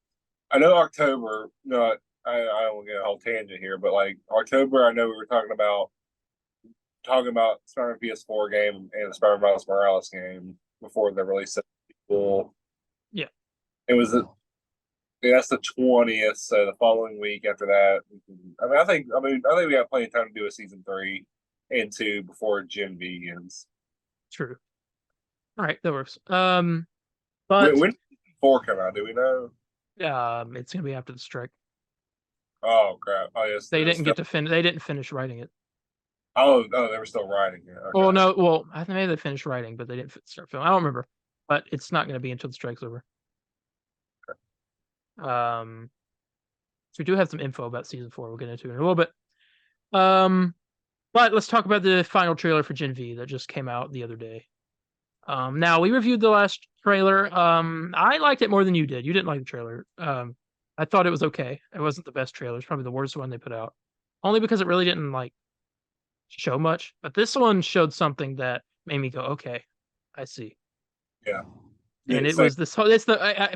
I know October. No, I don't want to get a whole tangent here, but like October, I know we were talking about Spider-Man PS4 game and the Spider-Man Miles Morales game before the release of the Yeah, it was that's the 20th, so the following week after that. I think we got plenty of time to do a season 3 and 2 before Gen V ends. true. All right, that works. But when did season 4 come out? Do we know? It's gonna be after the strike. Oh crap! Oh yes, They didn't get to finish. They didn't finish writing it. Oh, they were still writing it. Okay. Well, no. Well, I think maybe they finished writing, but they didn't start filming. I don't remember. But it's not going to be until the strike's over. Okay. So we do have some info about season 4. We'll get into it in a little bit. But let's talk about the final trailer for Gen V that just came out the other day. Now we reviewed the last trailer. I liked it more than you did. You didn't like the trailer. I thought it was okay. It wasn't the best trailer. It's probably the worst one they put out. Only because it really didn't like show much. But this one showed something that made me go, okay, I see. Yeah. And it was this whole,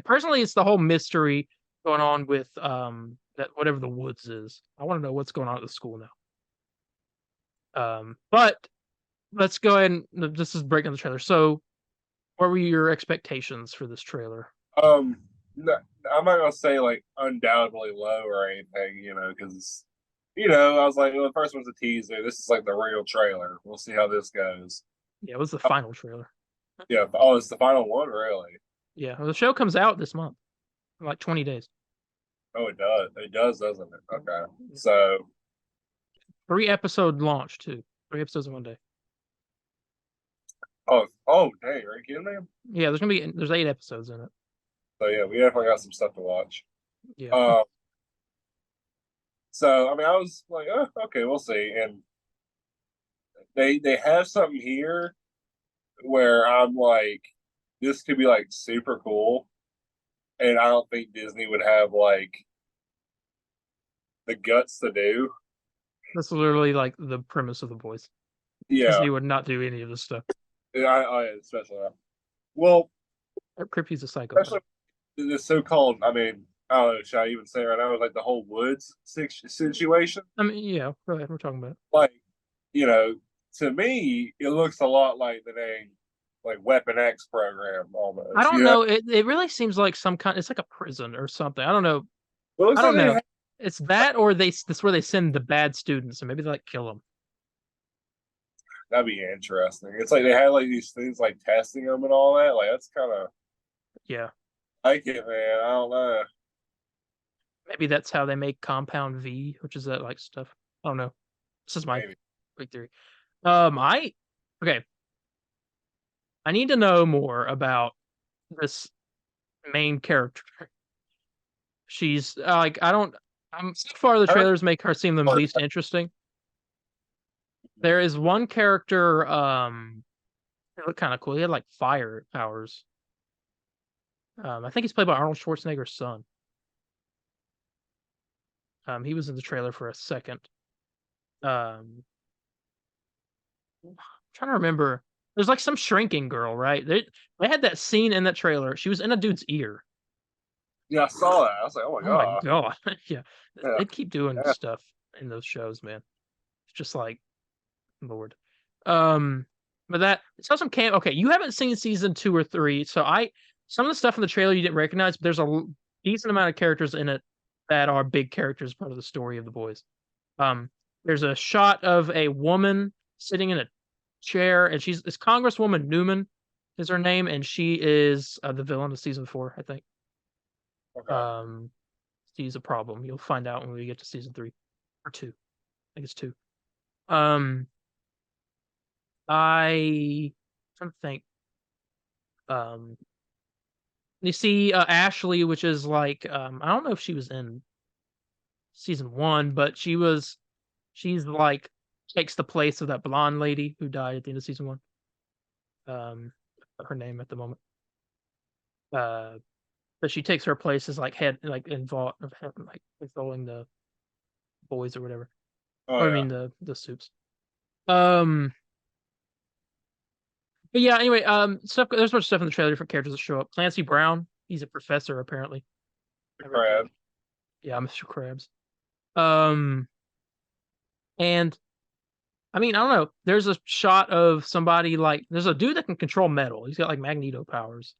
personally, it's the whole mystery going on with that whatever the woods is. I want to know what's going on at the school now. But let's go ahead and this is breaking the trailer. So what were your expectations for this trailer? No, I'm not gonna say like undoubtedly low or anything, because I was like, well, the first one's a teaser. This is like the real trailer. We'll see how this goes. Yeah, it was the final trailer. Yeah. Oh, it's the final one, really? Yeah, well, the show comes out this month, in like 20 days. Oh, it does. It does, doesn't it? Okay. So 3-episode launch too. 3 episodes in one day. Oh, dang! Are you kidding me? Yeah, there's 8 episodes in it. So yeah, we definitely got some stuff to watch. Yeah. So I mean, I was like, oh, okay, we'll see. And they have something here where I'm like, this could be like super cool, and I don't think Disney would have like the guts to do. That's literally like the premise of the boys. Yeah, Disney would not do any of this stuff. especially well, Creepy's a psychopath. especially the so-called. I mean, I don't know. Should I even say right now? Like the whole Woods situation. I mean, yeah, go ahead. We're talking about it. Like, you know, to me, it looks a lot like the dang like Weapon X program almost. I don't you know. It really seems like some kind. It's like a prison or something. I don't know. It looks I don't like know. It's that, or that's where they send the bad students, and maybe they like kill them. that'd be interesting. It's like they had like these things like testing them and all that. Like that's kind of Yeah, like it, man. I don't know. maybe that's how they make Compound V, which is that like stuff. I don't know. This is my Maybe. big theory. Okay. I need to know more about this main character. She's like I don't. So far the trailers make her seem the least interesting. There is one character. He looked kind of cool. He had like fire powers. I think he's played by Arnold Schwarzenegger's son. He was in the trailer for a second. I'm trying to remember. There's like some shrinking girl, right? They had that scene in that trailer. She was in a dude's ear. Yeah, I saw that. I was like, oh my Oh my god. god. Yeah. Yeah. They keep doing Yeah. stuff in those shows, man. It's just like Lord. But that so some camp. Okay, you haven't seen season 2 or 3, so some of the stuff in the trailer you didn't recognize, but there's a decent amount of characters in it that are big characters, part of the story of the boys. There's a shot of a woman sitting in a chair, and it's Congresswoman Newman is her name, and she is the villain of season 4, I think. Okay. She's a problem. You'll find out when we get to season 3 or 2. I think it's 2. I'm trying to think. You see Ashley, which is like I don't know if she was in season 1, but she's like takes the place of that blonde lady who died at the end of season 1. Her name at the moment. But she takes her place as like head like involved like controlling the boys or whatever. Oh Or I yeah. mean the soups. But yeah, anyway, stuff there's much stuff in the trailer for characters that show up. Clancy Brown, he's a professor apparently. Crab. Yeah, Mr. Krabs. And I mean, I don't know. There's a shot of somebody like there's a dude that can control metal. He's got like magneto powers.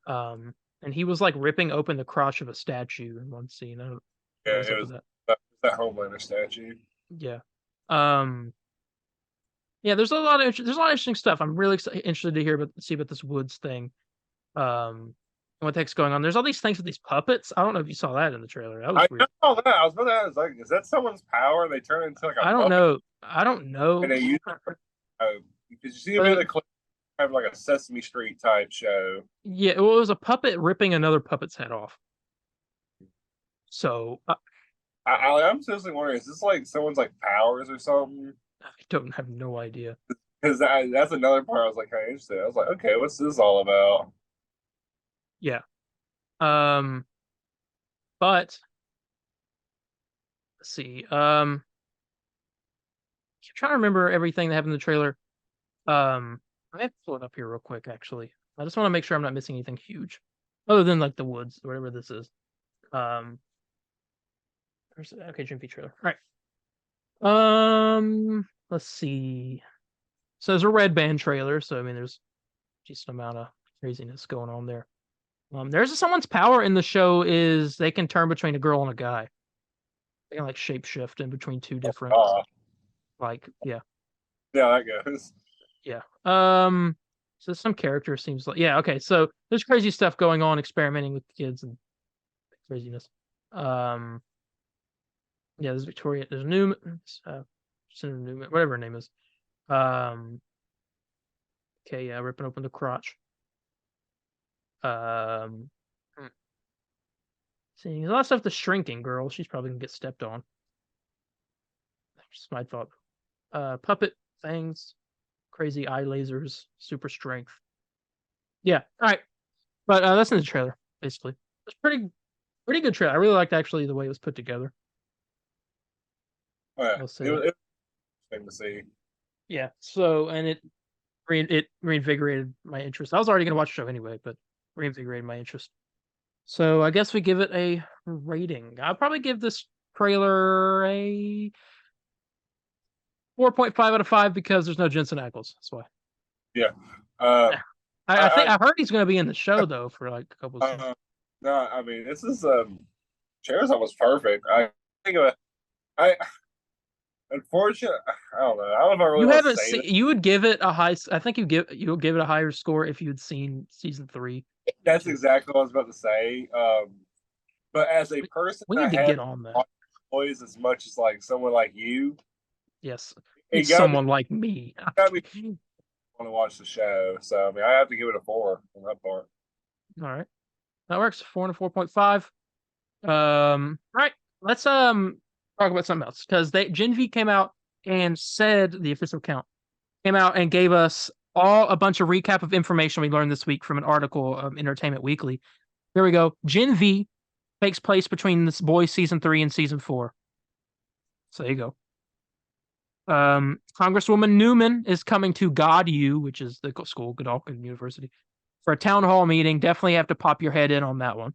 And he was like ripping open the crotch of a statue in one scene. I don't know Yeah, what's it up was with that. that Homelander statue. Yeah. Yeah, there's a lot of interesting stuff. I'm really interested to see about this Woods thing. What the heck's going on? There's all these things with these puppets. I don't know if you saw that in the trailer. That was weird. I know that. I was about to ask, like, is that someone's power? They turn into like a I don't puppet know. I don't know. and they use because you see a bit of the clip have like a Sesame Street type show. Yeah, well, it was a puppet ripping another puppet's head off. So I'm seriously wondering, is this like someone's like powers or something? I don't have no idea. Because that's another part I was like kind of interested. I was like, okay, what's this all about? Yeah. But let's see. I'm trying to remember everything that happened in the trailer. I have to pull it up here real quick, actually. I just want to make sure I'm not missing anything huge. Other than like the woods, whatever this is. Okay, Jim trailer. All right. Let's see. So there's a red band trailer, so I mean there's just an amount of craziness going on there. There's someone's power in the show is they can turn between a girl and a guy. They can like shapeshift in between two different like yeah. Yeah, that goes. Yeah. So some character seems like yeah, okay. So there's crazy stuff going on experimenting with kids and craziness. Yeah, there's Victoria, there's Newman, Senator Newman, whatever her name is. Okay, yeah, ripping open the crotch. Seeing a lot of stuff. The shrinking girl, she's probably gonna get stepped on. Just my thought. Puppet things, crazy eye lasers, super strength. Yeah. All right. But that's in the trailer, basically. It's pretty good trailer. I really liked actually the way it was put together. Oh, yeah. I'll say It was that. interesting to see. Yeah. So and it reinvigorated my interest. I was already gonna watch the show anyway, but reinvigorated my interest. So I guess we give it a rating. I'll probably give this trailer a 4.5 out of 5 because there's no Jensen Ackles. That's why. Yeah. Uh, I think I heard he's going to be in the show though for like a couple of scenes. no, I mean this is trailer's almost perfect. I think of it. I unfortunately, I don't know. I don't know if I really You want to haven't say seen. You would give it a high. I think you'll give it a higher score if you'd seen season 3. That's exactly what I was about to say. But as a person We that need to has get on that. boys as much as like someone like you, Yes, it it's got someone like me. got me want to watch the show. So I mean, I have to give it a 4 on that part. All right, that works. 4 and a 4.5. All right, let's talk about something else because Gen V came out and said the official count came out and gave us all a bunch of recap of information we learned this week from an article of Entertainment Weekly. Here we go. Gen V takes place between this boys season 3 and season 4. So there you go. Congresswoman Newman is coming to God U, which is the school, Godolphin University, for a town hall meeting. Definitely have to pop your head in on that one.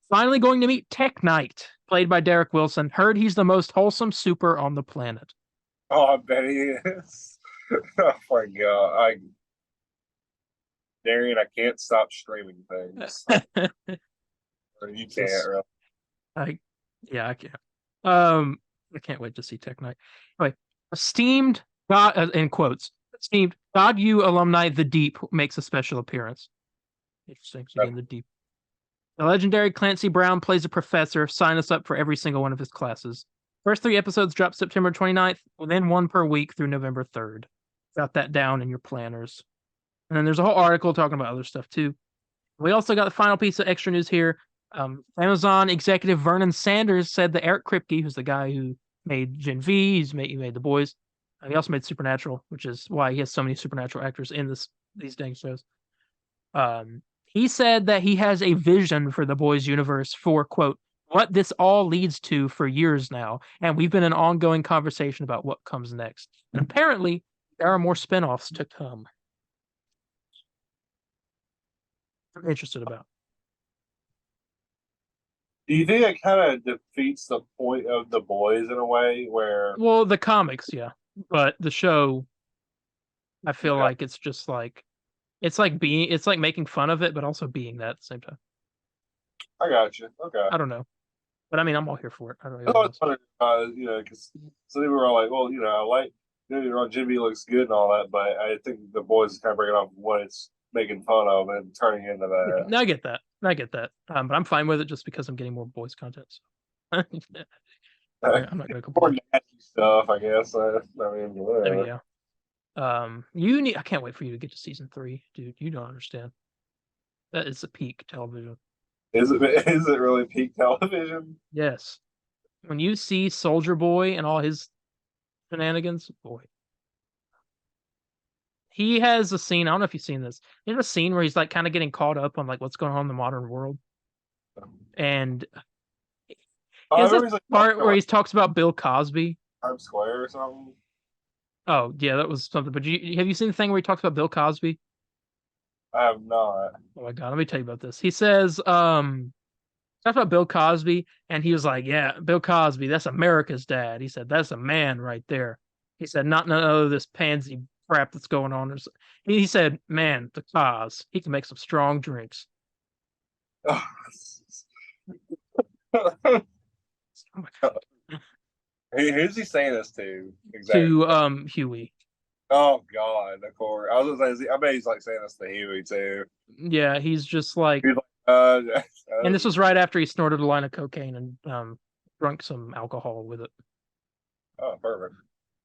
Finally going to meet Tech Knight, played by Derek Wilson. Heard he's the most wholesome super on the planet. Oh, I bet he is. Oh my god, Darien, I can't stop streaming things. You can't really. I can't. I can't wait to see Tech Knight. Anyway, esteemed God in quotes, esteemed God U alumni, the Deep makes a special appearance. Interesting. So again, the Deep. The legendary Clancy Brown plays a professor. Sign us up for every single one of his classes. First 3 episodes drop September 29th, then 1 per week through November 3rd. Got that down in your planners. And then there's a whole article talking about other stuff too. We also got the final piece of extra news here. Amazon executive Vernon Sanders said that Eric Kripke, who's the guy who made Gen V, he made The Boys. He also made Supernatural, which is why he has so many Supernatural actors in these dang shows. He said that he has a vision for the Boys universe for, quote, what this all leads to for years now, and we've been in ongoing conversation about what comes next. And apparently, there are more spinoffs to come. I'm interested about. Do you think it kind of defeats the point of the boys in a way where? Well, the comics, yeah, but the show, I feel like it's just like it's like making fun of it, but also being that at the same time. I got you. Okay. I don't know, but I mean, I'm all here for it. I don't I know. was wondering, because some people were like, well, I like, Jimmy looks good and all that, but I think the boys is kind of breaking off what it's making fun of and turning into that. No, I get that. But I'm fine with it just because I'm getting more boys content. So. I'm not going to More complain. nasty stuff, I guess. I mean, whatever. Yeah. I can't wait for you to get to season 3, dude. You don't understand. That is a peak television. Is it really peak television? Yes. When you see Soldier Boy and all his shenanigans, boy. He has a scene. I don't know if you've seen this. He has a scene where he's like kind of getting caught up on like what's going on in the modern world, and he has a part where he talks about Bill Cosby. Times Square or something. Oh yeah, that was something. But have you seen the thing where he talks about Bill Cosby? I have not. Oh my god, let me tell you about this. He says, talks about Bill Cosby, and he was like, "Yeah, Bill Cosby, that's America's dad." He said, "That's a man right there." He said, "Not none of this pansy crap that's going on." He said, "Man, the Cos, he can make some strong drinks." Oh my god. Who's he saying this to? Exactly. To Huey. Oh god, of course. I was gonna say, I bet he's like saying this to Huey too. Yeah, he's just like, and this was right after he snorted a line of cocaine and drunk some alcohol with it. Oh, perfect.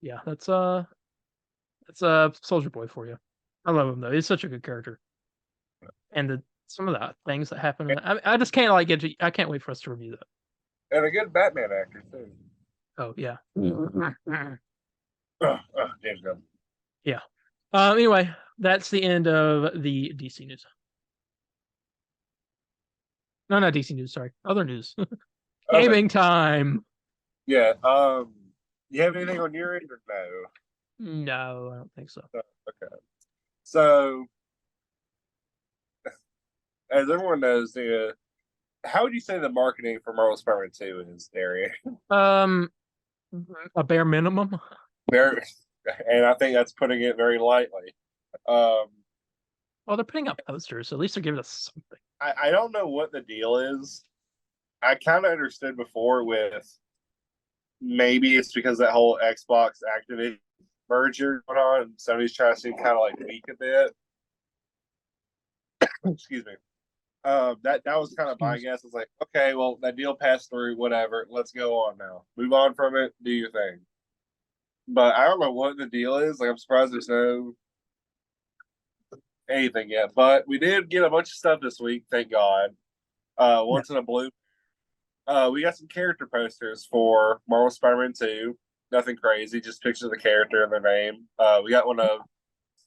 Yeah, that's Soldier Boy for you. I love him though. He's such a good character. And some of the things that happen. I just can't I can't wait for us to review that. And a good Batman actor too. Oh yeah. James Gunn. Yeah. Anyway, that's the end of the DC news. No, not DC news. Sorry, other news. Okay. Gaming time. Yeah. You have anything on your end or no? No, I don't think so. Okay. So, as everyone knows, how would you say the marketing for Marvel Spider-Man 2 is, Darien? Um, a bare minimum. Very, and I think that's putting it very lightly. Um, Well, they're putting up posters, so at least they're giving us something. I don't know what the deal is. I kind of understood before with maybe it's because that whole Xbox Activision merger going on, and Sony's trying to seem kind of like weak a bit. Excuse me. That was kind of my guess. It's like, okay, well, that deal passed through, whatever. Let's go on now. Move on from it. Do your thing. But I don't know what the deal is. Like, I'm surprised there's no anything yet. But we did get a bunch of stuff this week, thank God. Once in a blue. We got some character posters for Marvel Spider-Man 2. Nothing crazy, just pictures of the character and their name. We got one of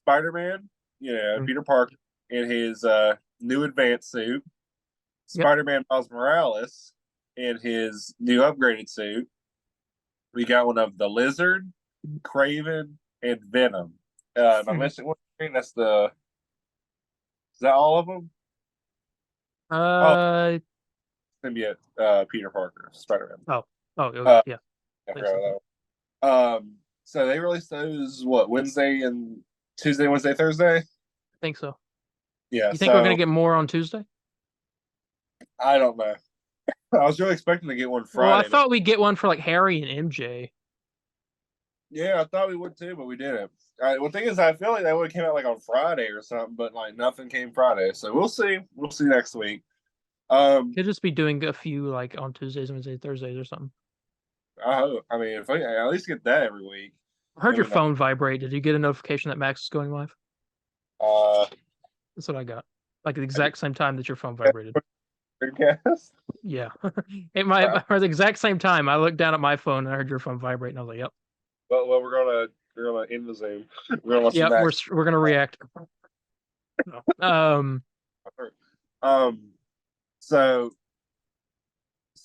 Spider-Man, Peter Parker in his new advanced suit. Spider-Man Miles Morales in his new upgraded suit. We got one of the Lizard, Craven, and Venom. Am I missing one? That's the. Is that all of them? Symbiote, Peter Parker, Spider-Man. Yeah. So they released those Wednesday and Tuesday, Wednesday, Thursday. I think so. Yeah. You think we're gonna get more on Tuesday? I don't know. I was really expecting to get one Friday. Well, I thought we'd get one for like Harry and MJ. Yeah, I thought we would too, but we didn't. Well, the thing is, I feel like that would have came out like on Friday or something, but like nothing came Friday. So we'll see. We'll see next week. Could just be doing a few like on Tuesdays, Wednesdays, Thursdays, or something. I hope. I mean, if I at least get that every week. I heard your phone vibrate. Did you get a notification that Max is going live? That's what I got. Like the exact same time that your phone vibrated. Yes. Yeah. It might or the exact same time. I looked down at my phone and I heard your phone vibrate, and I was like, "Yep." Well, we're gonna end the Zoom. We're gonna watch we're gonna react.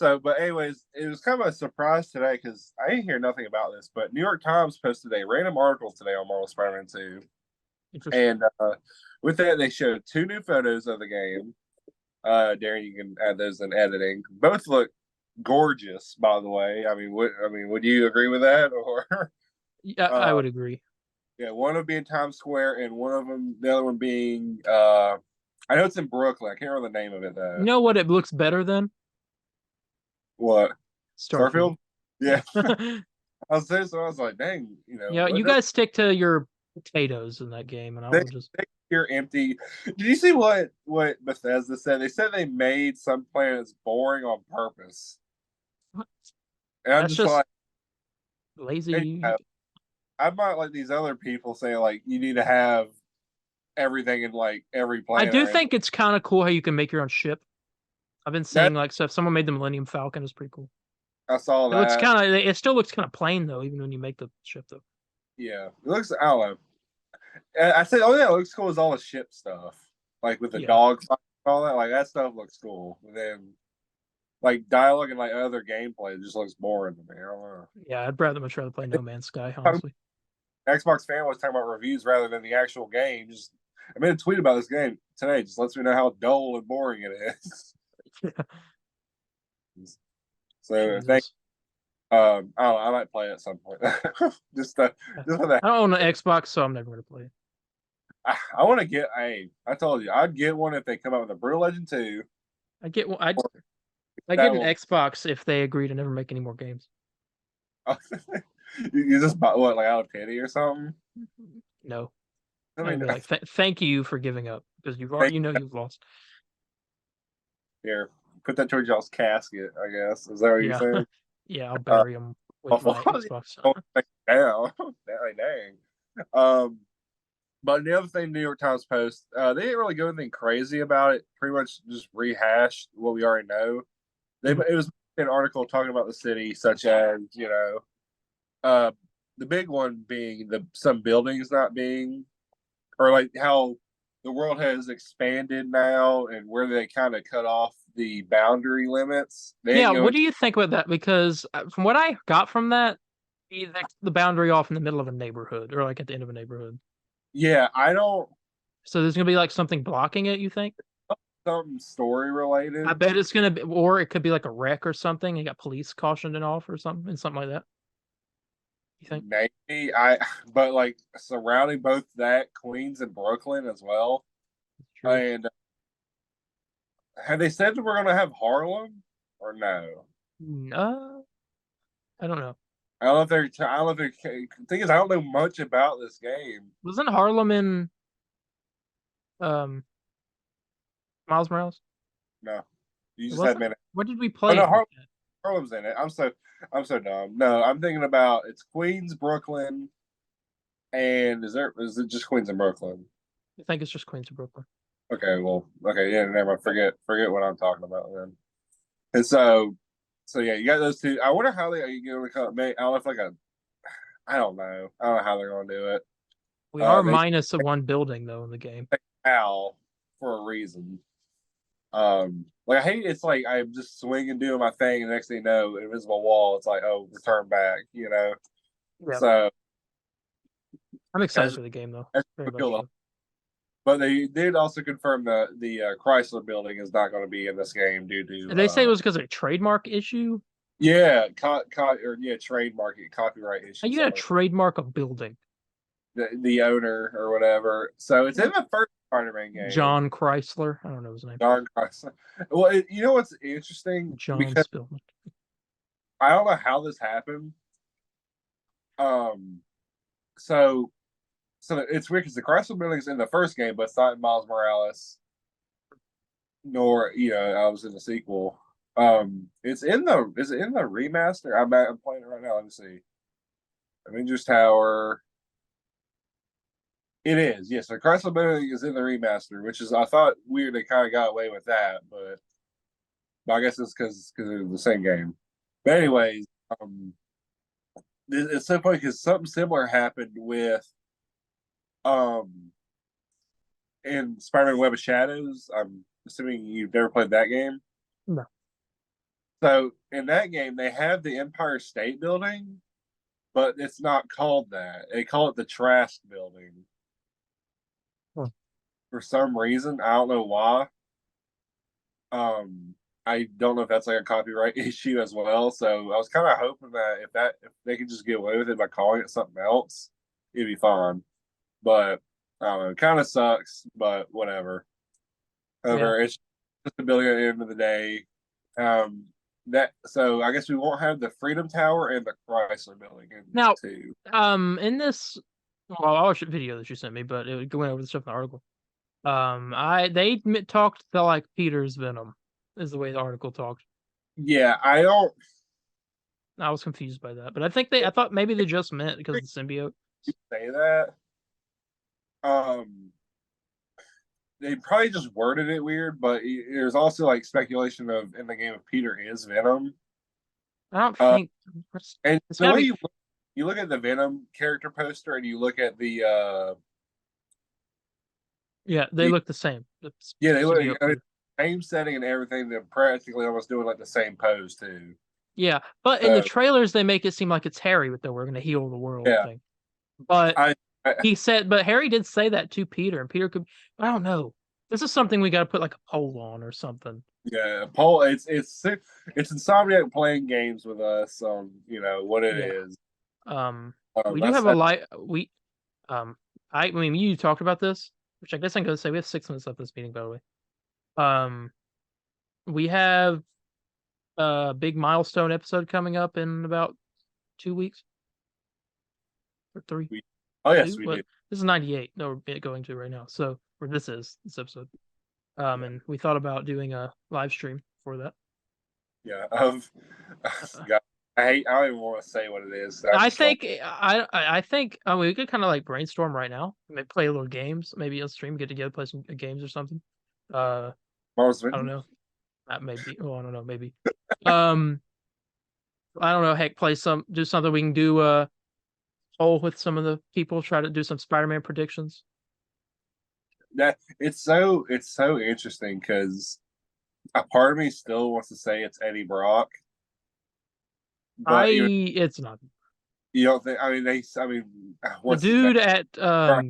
But anyways, it was kind of a surprise today because I didn't hear nothing about this, but New York Times posted a random article today on Marvel Spider-Man 2. And with that, they showed 2 new photos of the game. Darren, you can add those in editing. Both look gorgeous, by the way. I mean, would you agree with that? Or yeah, I would agree. Yeah, one of them being Times Square, and the other one being I know it's in Brooklyn. I can't remember the name of it though. You know what? It looks better than what? Starfield. Yeah. I was like, dang, Yeah, you guys stick to your potatoes in that game, and I will just. You're empty. Did you see what Bethesda said? They said they made some planets boring on purpose. What? And I'm just like lazy. I'm not like these other people saying like you need to have everything in like every planet. I do think it's kind of cool how you can make your own ship. I've been seeing like stuff. Someone made the Millennium Falcon. It's pretty cool. I saw that. It still looks kind of plain though, even when you make the ship though. Yeah, it looks. I don't know. I said, oh yeah, it looks cool. Is all the ship stuff, like with the dogs and all that. Like that stuff looks cool. And then, like dialogue and like other gameplay, it just looks boring to me. I don't know. Yeah, I'd much rather play No Man's Sky. Honestly, Xbox fan was talking about reviews rather than the actual game. I made a tweet about this game today. Just lets me know how dull and boring it is. So thanks. I don't know, I might play it at some point. just for that. I don't own an Xbox, so I'm never going to play it. I want to get I told you I'd get one if they come out with a Brutal Legend 2. I get one. I get an Xbox if they agree to never make any more games. You just bought what, like out of pity or something? No. I mean, like, thank you for giving up because you've lost. Here, put that towards y'all's casket. I guess is that what you're saying? Yeah, I'll bury him with my Xbox. Damn, dang. But the other thing, New York Times Post, they didn't really go anything crazy about it. Pretty much just rehashed what we already know. It was an article talking about the city, such as the big one being some buildings not being or like how the world has expanded now and where they kind of cut off the boundary limits. They Yeah, didn't go what do you think about that? Because from what I got from that, the boundary off in the middle of a neighborhood or like at the end of a neighborhood. Yeah, I don't. So there's gonna be like something blocking it, you think? Something story related. I bet it's gonna be, or it could be like a wreck or something. You got police cautioned it off or something, like that. You think? Maybe but like surrounding both that Queens and Brooklyn as well. True. And have they said that we're gonna have Harlem or no? I don't know. I don't know if they're. I don't know if they're. Thing is, I don't know much about this game. Wasn't Harlem in um Miles Morales? No, you It just had wasn't? minute. What did we Oh play? no, it with? Harlem's in it. I'm so dumb. No, I'm thinking about it's Queens, Brooklyn, and is it just Queens and Brooklyn? I think it's just Queens of Brooklyn. Okay, well, okay, yeah, never mind. Forget what I'm talking about then. And so yeah, you got those two. I wonder how they are going to come. I don't know if I don't know. I don't know how they're going to do it. We are They minus of one building though in the game. Al for a reason. Like I hate it's like I'm just swinging, doing my thing, and the next thing you know, invisible wall. It's like, oh, return back, you know. Yeah. So I'm excited for the game though. that's Very cool. much so. But they did also confirm that the Chrysler building is not going to be in this game due to. Did they say it was because of a trademark issue? Yeah, trademark copyright issue. How you gonna trademark a building? The owner or whatever. So it's in the first Spider-Man game. John Chrysler. I don't know his name. John Chrysler. Well, you know what's interesting? John Because Spillman. I don't know how this happened. So it's weird because the Chrysler building is in the first game, but it's not in Miles Morales. Nor, I was in the sequel. Is it in the remaster? I'm playing it right now. Let me see. Avengers Tower. It is, yes. The Chrysler building is in the remaster, which is I thought weird they kind of got away with that, but I guess it's because it's the same game. But anyways, it's so funny because something similar happened with in Spider-Man Web of Shadows. I'm assuming you've never played that game. No. So in that game, they have the Empire State Building, but it's not called that. They call it the Trask Building. For some reason, I don't know why. I don't know if that's like a copyright issue as well. So I was kind of hoping that if they could just get away with it by calling it something else, it'd be fine. But I don't know, it kind of sucks, but whatever. It's just a building at the end of the day. So I guess we won't have the Freedom Tower and the Chrysler building now. Two. In this, well, I watched a video that you sent me, but it went over the stuff in the article. They talked to like Peter's Venom, is the way the article talked. Yeah, I was confused by that, but I thought maybe they just meant because of the symbiote. Say that. They probably just worded it weird, but there's also like speculation of in the game of Peter is Venom. I don't think. And the way you look at the Venom character poster and you look at the yeah, they look the same. Yeah, they look same setting and everything. They're practically almost doing like the same pose too. Yeah, but in the trailers they make it seem like it's Harry with the "we're going to heal the world" thing. But he said, but Harry did say that to Peter, and Peter could. I don't know. This is something we got to put like a poll on or something. Yeah, poll. It's Insomniac playing games with us on what it is. We do have a light. I mean, you talked about this, which I guess I'm going to say we have 6 minutes left of this meeting. By the way, we have a big milestone episode coming up in about 2 weeks or 3. Oh yes, we do. This is 98 that we're going to right now. So, or this episode. And we thought about doing a live stream for that. Yeah. God, I don't even want to say what it is. I think we could kind of like brainstorm right now. Maybe play a little games. Maybe on stream, get together, play some games or something. I don't know. That maybe. Oh, I don't know. Maybe. I don't know. Heck, do something. We can do poll with some of the people. Try to do some Spider-Man predictions. that it's so interesting because a part of me still wants to say it's Eddie Brock, but it's not you don't think? I mean, the what's dude at yeah,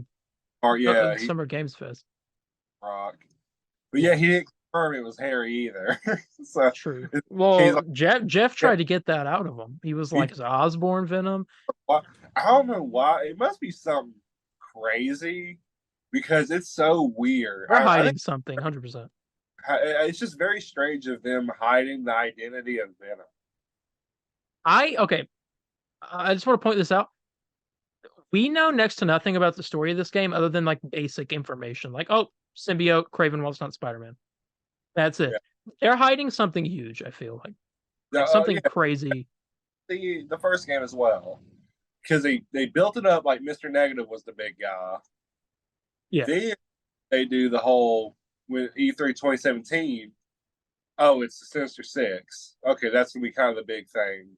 he Summer Games Fest. Brock, but yeah, he didn't confirm it was Harry either. So True. he's Well, like, Jeff tried to get that out of him. He was like, "Is Osborn Venom?" I don't know why. It must be something crazy because it's so weird. They're I hiding think something, 100%. it's just very strange of them hiding the identity of Venom. Okay. I just want to point this out. We know next to nothing about the story of this game other than like basic information, like symbiote, Craven Wolf's not Spider-Man. That's it. Yeah. They're hiding something huge. I feel like something crazy. The first game as well, because they built it up like Mr. Negative was the big guy. Yeah. Then they do the whole with E3 2017. Oh, it's the Sinister Six. Okay, that's gonna be kind of the big thing.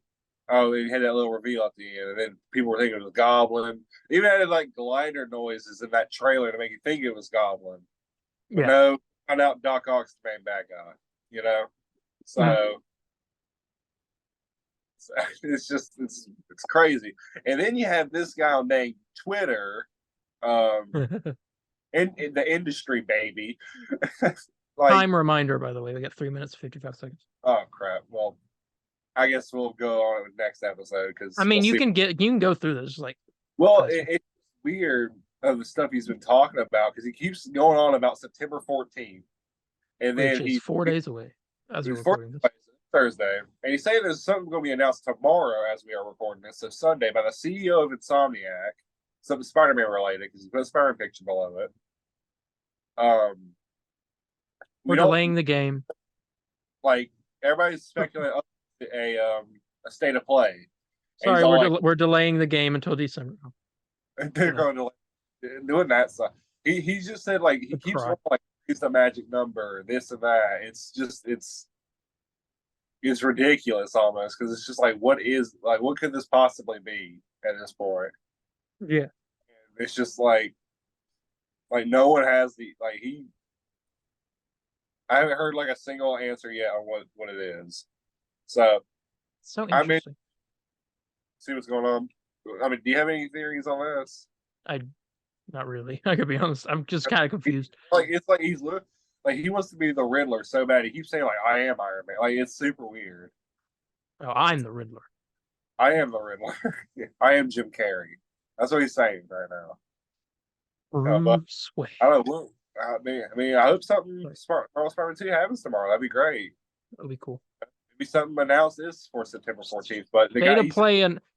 Oh, they had that little reveal at the end, and then people were thinking it was Goblin. Even added like glider noises in that trailer to make you think it was Goblin. But no, found out Doc Ock's the main bad guy. You know, so it's just it's crazy. And then you have this guy named Twitter, in the industry baby. Like, time reminder, by the way, we got 3 minutes 55 seconds. Oh crap! Well, I guess we'll go on with the next episode because I mean you can go through this like. Well, it's weird of the stuff he's been talking about because he keeps going on about September 14th, and then he's 4 days away as we're recording this. Thursday, and he's saying there's something going to be announced tomorrow as we are recording this, so Sunday, by the CEO of Insomniac, something Spider-Man related because he put a Spider-Man picture below it. We're delaying the game. Like everybody's speculating a state of play. Sorry, we're delaying the game until December. They're going to doing that stuff. He just said like he keeps like it's the magic number, this and that. It's just it's ridiculous almost because it's just like what could this possibly be at this point? Yeah, it's just like no one has I haven't heard like a single answer yet on what it is. So interesting. See what's going on. I mean, do you have any theories on this? Not really. I could be honest. I'm just kind of confused. It's like he wants to be the Riddler so bad. He keeps saying like I am Iron Man. Like it's super weird. Oh, I'm the Riddler. I am the Riddler. I am Jim Carrey. That's what he's saying right now. But I don't know. I mean, I hope something Spider-Man 2 happens tomorrow. That'd be great. That'd be cool. Maybe something announced this for September 14th. But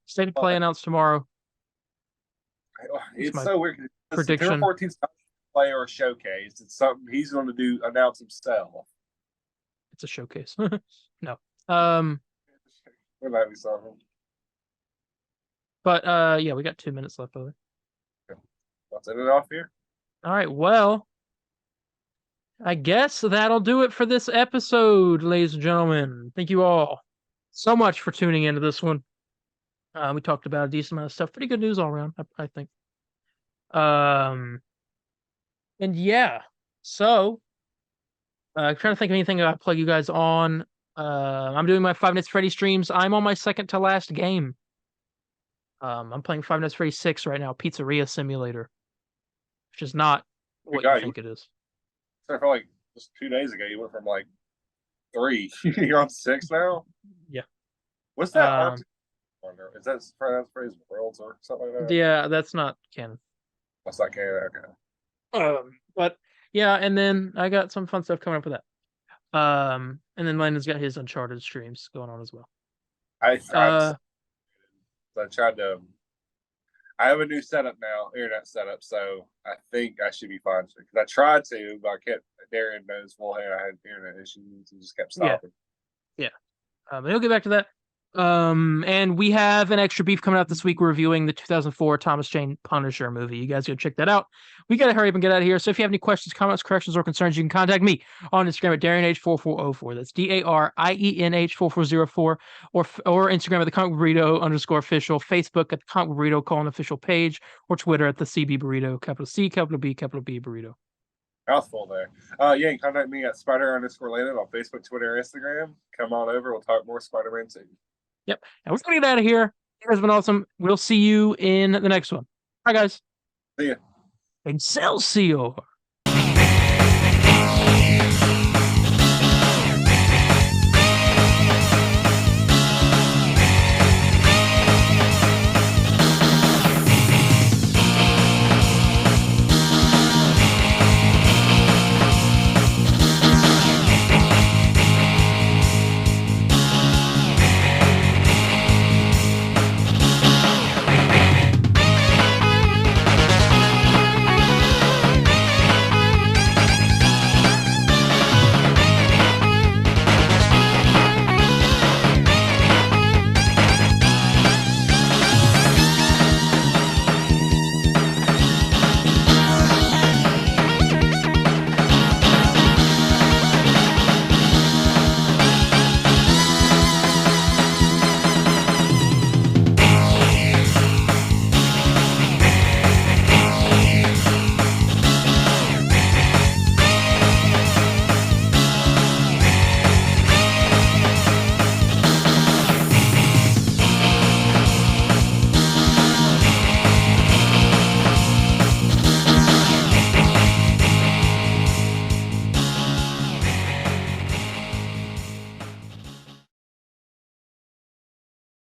State of play announced tomorrow. It's so weird. Prediction. September 14th play or a showcase. It's something he's going to announce himself. It's a showcase. No. There might be something. But yeah, we got 2 minutes left over. Let's end it off here. All right. Well, I guess that'll do it for this episode, ladies and gentlemen. Thank you all so much for tuning into this one. We talked about a decent amount of stuff. Pretty good news all around, I think. And yeah, so I'm trying to think of anything I plug you guys on. I'm doing my Five Nights at Freddy's streams. I'm on my second to last game. I'm playing Five Nights at Freddy's 6 right now, Pizzeria Simulator, which is not what you think it is. So for like just 2 days ago, you went from like 3. You're on 6 now. Yeah. What's that? Is that Freddy's Worlds or something like that? Yeah, that's not canon. That's not canon. Okay. But yeah, and then I got some fun stuff coming up with that. And then Landon's got his Uncharted streams going on as well. I tried to. I have a new setup now, internet setup, so I think I should be fine. Because I tried to, but I kept. Darien knows full hair. I had internet issues and just kept stopping. Yeah. He'll get back to that. And we have an extra beef coming out this week. We're reviewing the 2004 Thomas Jane Punisher movie. You guys go check that out. We got to hurry up and get out of here. So if you have any questions, comments, corrections, or concerns, you can contact me on Instagram at DarienH4404. That's DARIENH4404 or Instagram at the Comic Burrito _official, Facebook at the Comic Burrito : official page, or Twitter at the CB Burrito, capital C, capital B, capital B Burrito. Mouthful there. Yeah, you can contact me at Spider_Landon on Facebook, Twitter, Instagram. Come on over. We'll talk more Spider-Man 2. Yep. And we're going to get out of here. You guys have been awesome. We'll see you in the next one. Bye, guys. See ya. Excelsior.